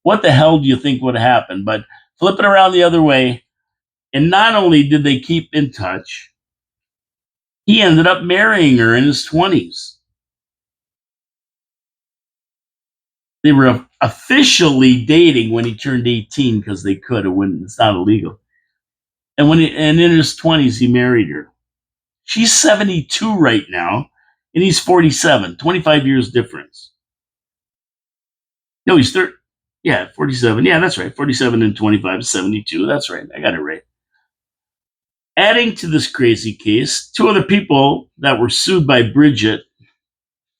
What the hell do you think would happen? But flip it around the other way. And not only did they keep in touch, he ended up marrying her in his 20s. They were officially dating when he turned 18 because they could. It's not illegal. And in his 20s, he married her. She's 72 right now, and he's 47. 25 years difference. No, he's 30. Yeah, 47. Yeah, that's right. 47 and 25 is 72. That's right. I got it right. Adding to this crazy case, two other people that were sued by Bridget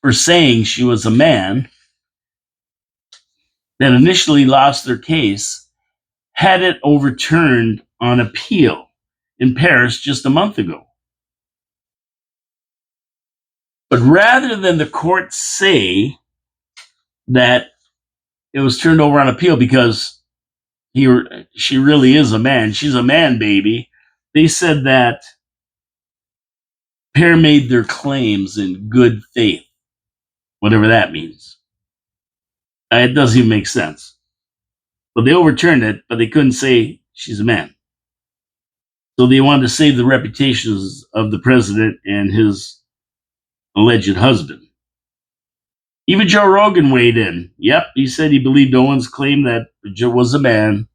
for saying she was a man that initially lost their case had it overturned on appeal in Paris just a month ago. But rather than the court say that it was turned over on appeal because she really is a man, she's a man baby, they said that pair made their claims in good faith, whatever that means. It doesn't even make sense. But they overturned it, but they couldn't say she's a man. So they wanted to save the reputations of the president and his alleged husband. Even Joe Rogan weighed in. Yep, he said he believed Owens' claim that Joe was a man.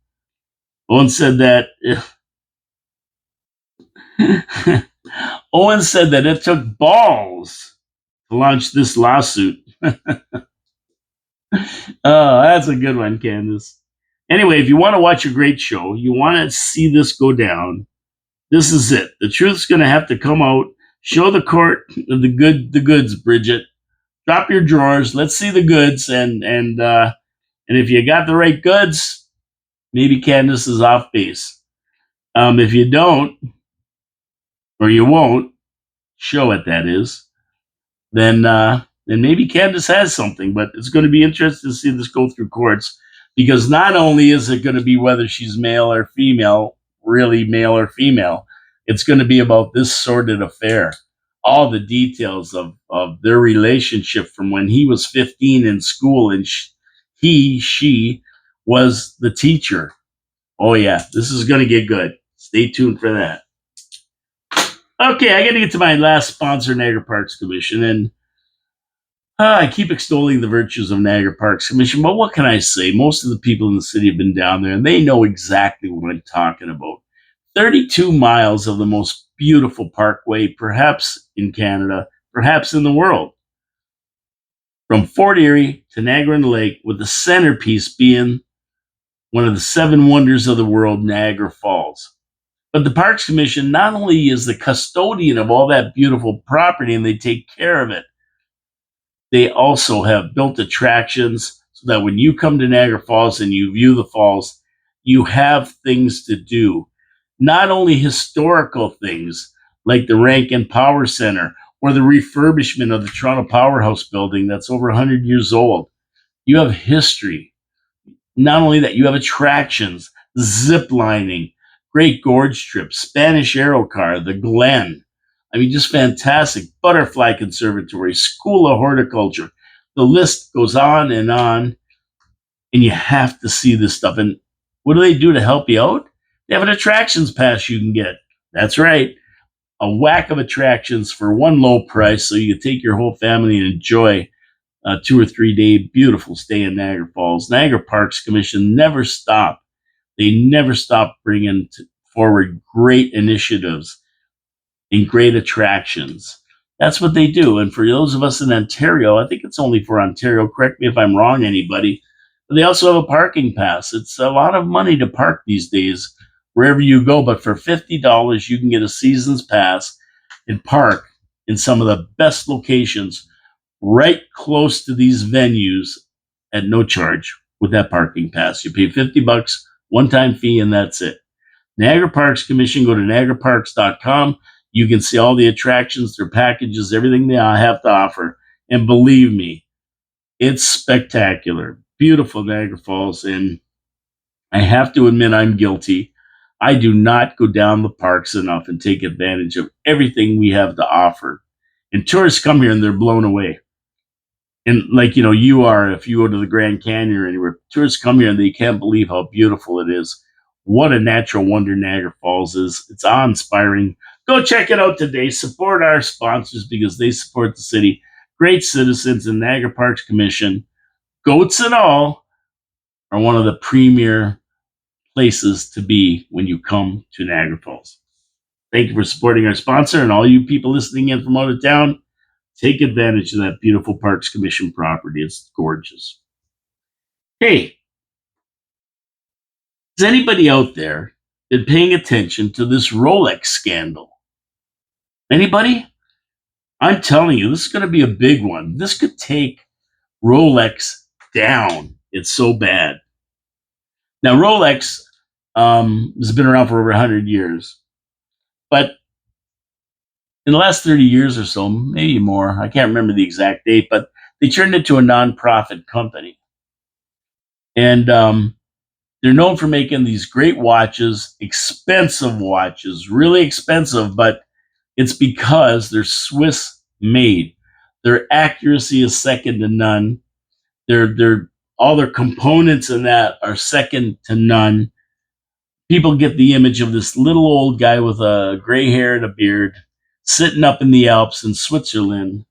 Owens said that Owens said that it took balls to launch this lawsuit. Oh, that's a good one, Candace. Anyway, if you want to watch a great show, you want to see this go down, this is it. The truth's going to have to come out. Show the court the goods, Bridget. Drop your drawers. Let's see the goods, and if you got the right goods, maybe Candace is off base. If you don't, or you won't show it, that is, then maybe Candace has something. But it's going to be interesting to see this go through courts, because not only is it going to be whether she's male or female, really male or female, it's going to be about this sordid affair, all the details of their relationship from when he was 15 in school and she was the teacher. Oh yeah, this is going to get good. Stay tuned for that. Okay, I got to get to my last sponsor, Niagara Parks Commission, and I keep extolling the virtues of Niagara Parks Commission, but what can I say? Most of the people in the city have been down there, and they know exactly what I'm talking about. 32 miles of the most beautiful parkway, perhaps in Canada, perhaps in the world. From Fort Erie to Niagara-on-the-Lake, with the centerpiece being one of the 7 wonders of the world, Niagara Falls. But the Parks Commission not only is the custodian of all that beautiful property and they take care of it, they also have built attractions so that when you come to Niagara Falls and you view the falls, you have things to do. Not only historical things like the Rankin Power Center or the refurbishment of the Toronto Powerhouse building that's over 100 years old. You have history. Not only that, you have attractions, zip lining, Great Gorge Trip, Spanish Aerocar, the Glen. I mean, just fantastic. Butterfly Conservatory, School of Horticulture. The list goes on, and you have to see this stuff. And what do they do to help you out? They have an attractions pass you can get. That's right. A whack of attractions for one low price so you can take your whole family and enjoy a 2 or 3 day beautiful stay in Niagara Falls. Niagara Parks Commission never stop. They never stop bringing forward great initiatives and great attractions. That's what they do. And for those of us in Ontario, I think it's only for Ontario, correct me if I'm wrong, anybody, but they also have a parking pass. It's a lot of money to park these days wherever you go, but for $50, you can get a season's pass and park in some of the best locations right close to these venues at no charge with that parking pass. You pay $50, one-time fee, and that's it. Niagara Parks Commission, go to niagaraparks.com. You can see all the attractions, their packages, everything they have to offer. And believe me, it's spectacular. Beautiful Niagara Falls. And I have to admit, I'm guilty. I do not go down the parks enough and take advantage of everything we have to offer. And tourists come here and they're blown away. And like, you are, if you go to the Grand Canyon or anywhere, tourists come here and they can't believe how beautiful it is. What a natural wonder Niagara Falls is. It's awe-inspiring. Go check it out today. Support our sponsors because they support the city. Great citizens in Niagara Parks Commission, goats and all, are one of the premier places to be when you come to Niagara Falls. Thank you for supporting our sponsor, and all you people listening in from out of town, take advantage of that beautiful Parks Commission property. It's gorgeous. Hey, is anybody out there been paying attention to this Rolex scandal? Anybody? I'm telling you, this is going to be a big one. This could take Rolex down. It's so bad. Now, Rolex has been around for over 100 years, but in the last 30 years or so, maybe more, I can't remember the exact date, but they turned it into a nonprofit company. And they're known for making these great watches, expensive watches, really expensive, but It's because they're Swiss made. Their accuracy is second to none. Their all their components in that are second to none. People get the image of this little old guy with a gray hair and a beard sitting up in the Alps in Switzerland,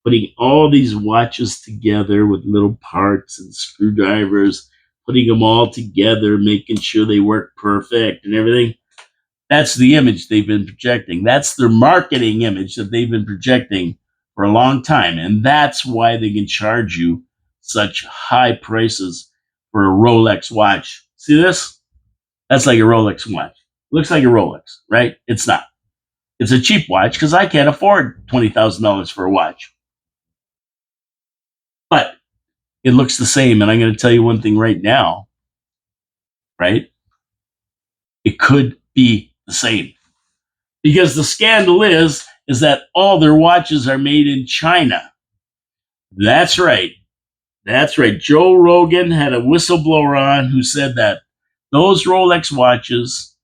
putting all these watches together with little parts and screwdrivers, putting them all together, making sure they work perfect and everything. That's the image they've been projecting. That's their marketing image that they've been projecting for a long time. And that's why they can charge you such high prices for a Rolex watch. See this? That's like a Rolex watch. Looks like a Rolex, right? It's not. It's a cheap watch because I can't afford $20,000 for a watch. But it looks the same. And I'm going to tell you one thing right now, right? It could be the same. Because the scandal is that all their watches are made in China. That's right. That's right. Joe Rogan had a whistleblower on who said that those Rolex watches,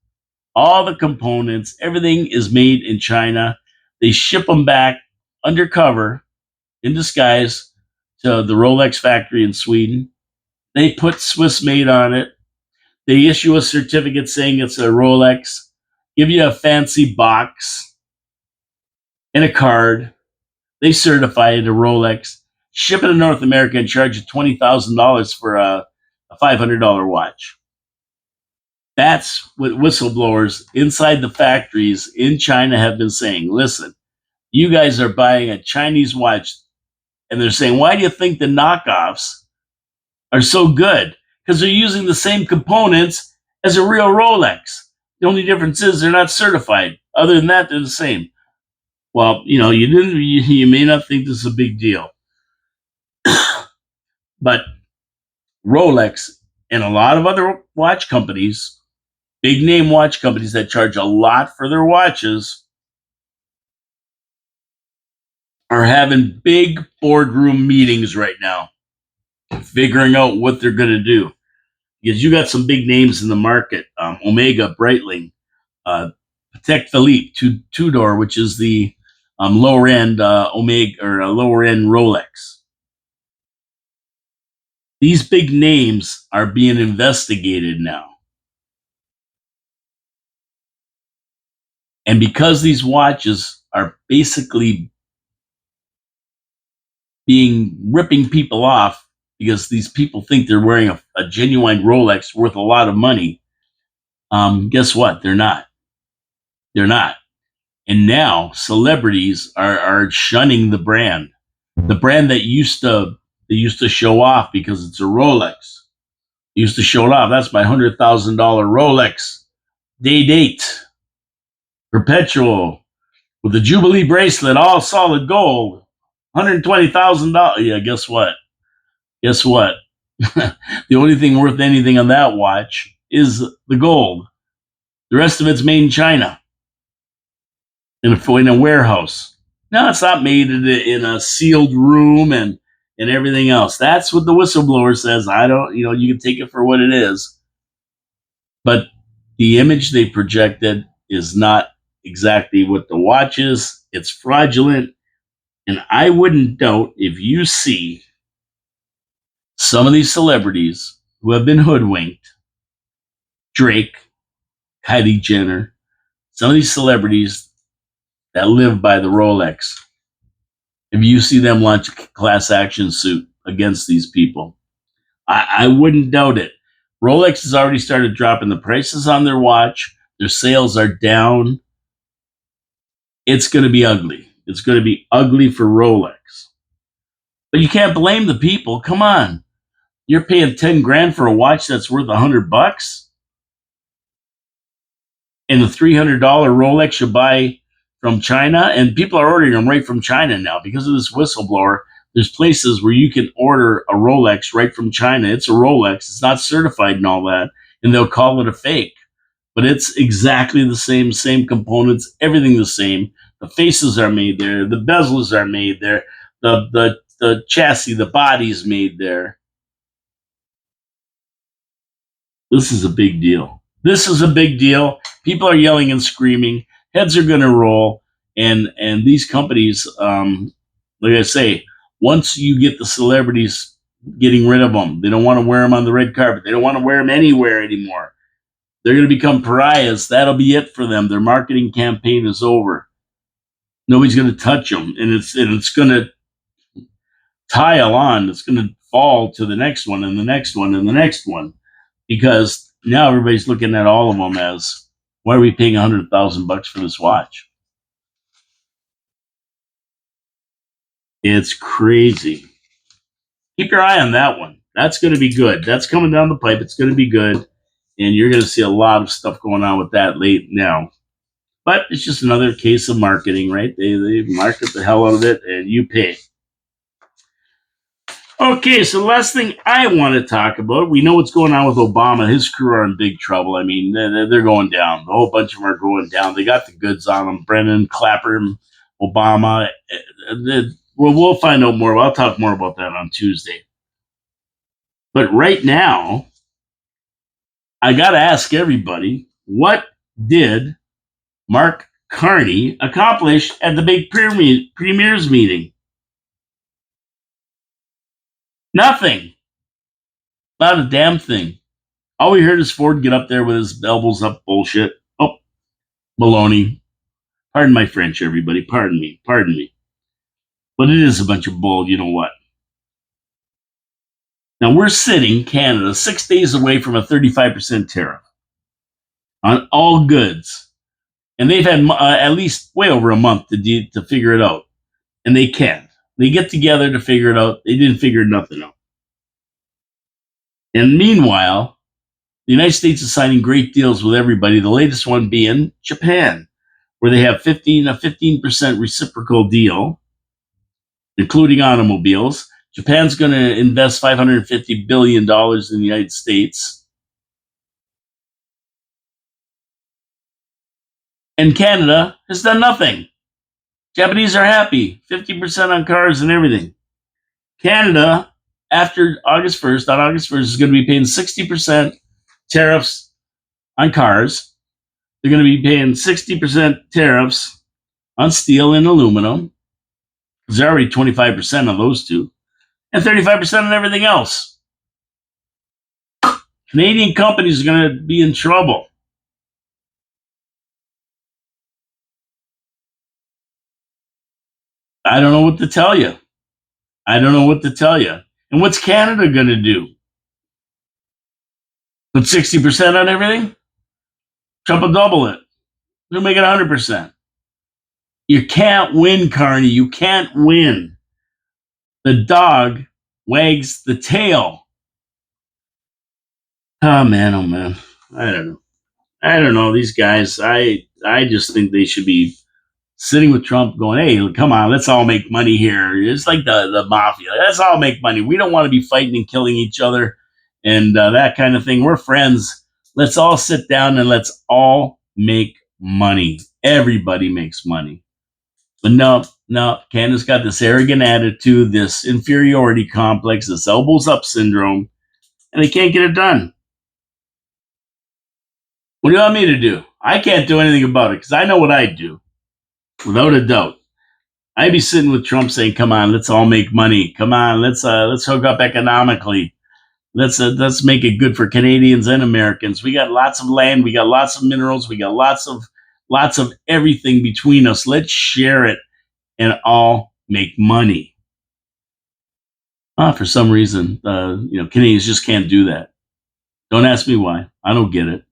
all the components, everything is made in China. They ship them back undercover in disguise to the Rolex factory in Sweden. They put Swiss made on it. They issue a certificate saying it's a Rolex, give you a fancy box and a card. They certify it a Rolex, ship it to North America, and charge you $20,000 for a $500 watch. That's what whistleblowers inside the factories in China have been saying. Listen, you guys are buying a Chinese watch, and they're saying, why do you think the knockoffs are so good? Because they're using the same components as a real Rolex. The only difference is they're not certified. Other than that, they're the same. Well, you may not think this is a big deal, but Rolex and a lot of other watch companies, big name watch companies that charge a lot for their watches, are having big boardroom meetings right now, figuring out what they're going to do. Because you got some big names in the market, Omega, Breitling, Patek Philippe, Tudor, which is the lower end Omega or lower end Rolex. These big names are being investigated now. And because these watches are basically ripping people off because these people think they're wearing a genuine Rolex worth a lot of money, guess what? They're not. They're not. And now celebrities are shunning the brand that used to show off because it's a Rolex. Used to show it off. That's my $100,000 Rolex date perpetual with the Jubilee bracelet, all solid gold, $120,000. Yeah, guess what? Guess what? The only thing worth anything on that watch is the gold. The rest of it's made in China in a warehouse. No, it's not made in a sealed room and everything else. That's what the whistleblower says. I don't, you can take it for what it is. But the image they projected is not exactly what the watch is. It's fraudulent. And I wouldn't doubt if you see some of these celebrities who have been hoodwinked, Drake, Kylie Jenner, some of these celebrities that live by the Rolex, if you see them launch a class action suit against these people, I wouldn't doubt it. Rolex has already started dropping the prices on their watch. Their sales are down. It's going to be ugly. It's going to be ugly for Rolex. But you can't blame the people. Come on. You're paying 10 grand for a watch that's worth $100, and the $300 Rolex you buy from China, and people are ordering them right from China now because of this whistleblower. There's places where you can order a Rolex right from China. It's a Rolex. It's not certified and all that, and they'll call it a fake. But it's exactly the same components, everything the same. The faces are made there. The bezels are made there. The chassis, the body's made there. This is a big deal. This is a big deal. People are yelling and screaming. heads are going to roll, and these companies, like I say, once you get the celebrities getting rid of them, they don't want to wear them on the red carpet. They don't want to wear them anywhere anymore. They're going to become pariahs. That'll be it for them. Their marketing campaign is over. Nobody's going to touch them, and it's going to tile on. It's going to fall to the next one and the next one and the next one, because now everybody's looking at all of them as, why are we paying $100,000 for this watch? It's crazy. Keep your eye on that one. That's going to be good. That's coming down the pipe. It's going to be good, and you're going to see a lot of stuff going on with that late now. But it's just another case of marketing, right? They market the hell out of it, and you pay. Okay, so the last thing I want to talk about, we know what's going on with Obama. His crew are in big trouble. I mean, they're going down. A whole bunch of them are going down. They got the goods on them. Brennan, Clapper, Obama. We'll find out more. I'll talk more about that on Tuesday. But right now, I got to ask everybody, what did Mark Carney accomplish at the big premiers meeting? Nothing. Not a damn thing. All we heard is Ford get up there with his elbows up bullshit. Oh, baloney. Pardon my French, everybody. Pardon me. Pardon me. But it is a bunch of bull, you know what. Now, we're sitting, Canada, 6 days away from a 35% tariff on all goods. And they've had at least way over a month to figure it out. And they can't. They get together to figure it out. They didn't figure nothing out. And meanwhile, the United States is signing great deals with everybody, the latest one being Japan, where they have a 15% reciprocal deal, including automobiles. Japan's going to invest $550 billion in the United States. And Canada has done nothing. Japanese are happy, 50% on cars and everything. Canada, after August 1st, on August 1st, is going to be paying 60% tariffs on cars. They're going to be paying 60% tariffs on steel and aluminum. There's already 25% on those two, and 35% on everything else. Canadian companies are going to be in trouble. I don't know what to tell you. And what's Canada going to do? Put 60% on everything? Trump will double it. He'll make it 100%. You can't win, Carney. You can't win. The dog wags the tail. Oh man. I don't know. These guys, I just think they should be sitting with Trump going, hey, come on, let's all make money here. It's like the mafia. Let's all make money. We don't want to be fighting and killing each other and that kind of thing. We're friends. Let's all sit down and let's all make money. Everybody makes money. But no, Canada's got this arrogant attitude, this inferiority complex, this elbows up syndrome, and they can't get it done. What do you want me to do? I can't do anything about it because I know what I'd do. Without a doubt. I'd be sitting with Trump saying, come on, let's all make money. Come on, let's hook up economically. Let's make it good for Canadians and Americans. We got lots of land, we got lots of minerals, we got lots of everything between us. Let's share it and all make money. For some reason, Canadians just can't do that. Don't ask me why. I don't get it.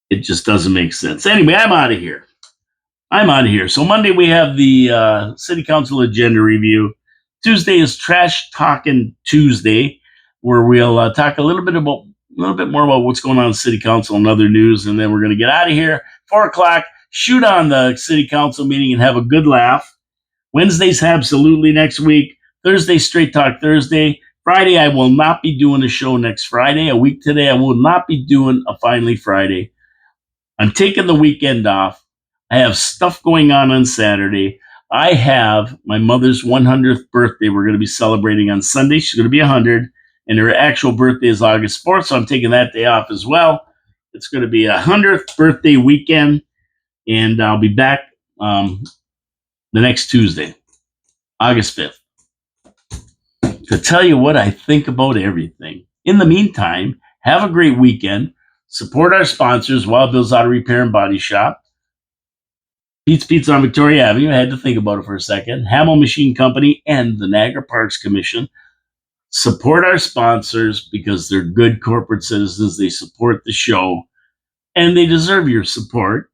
It just doesn't make sense. Anyway, I'm out of here. So Monday we have the City Council agenda review. Tuesday is Trash Talking Tuesday, where we'll talk a little bit more about what's going on in City Council and other news, and then we're going to get out of here. 4:00, shoot on the City Council meeting and have a good laugh. Wednesday's absolutely next week. Thursday, Straight Talk Thursday. Friday, I will not be doing a show next Friday. A week today, I will not be doing a Finally Friday. I'm taking the weekend off. I have stuff going on Saturday. I have my mother's 100th birthday. We're going to be celebrating on Sunday. She's going to be 100, and her actual birthday is August 4th, so I'm taking that day off as well. It's going to be a 100th birthday weekend, And I'll be back the next Tuesday, August 5th, to tell you what I think about everything. In the meantime, have a great weekend. Support our sponsors, Wild Bill's Auto Repair and Body Shop, Pete's Pizza on Victoria Avenue. I had to think about it for a second. Hamill Machine Company and the Niagara Parks Commission. Support our sponsors because they're good corporate citizens. They support the show and they deserve your support.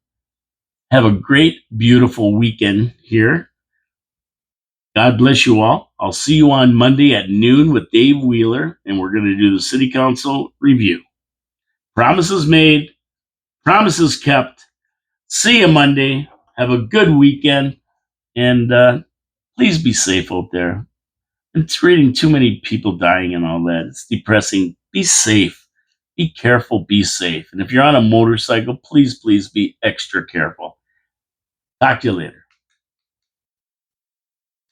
Have a great, beautiful weekend here. God bless you all. I'll see you on Monday at noon with Dave Wheeler, and we're going to do the City Council review. Promises made, promises kept. See you Monday. Have a good weekend, and please be safe out there. It's reading too many people dying and all that. It's depressing. Be safe. Be careful. Be safe. And if you're on a motorcycle, please be extra careful. Talk to you later.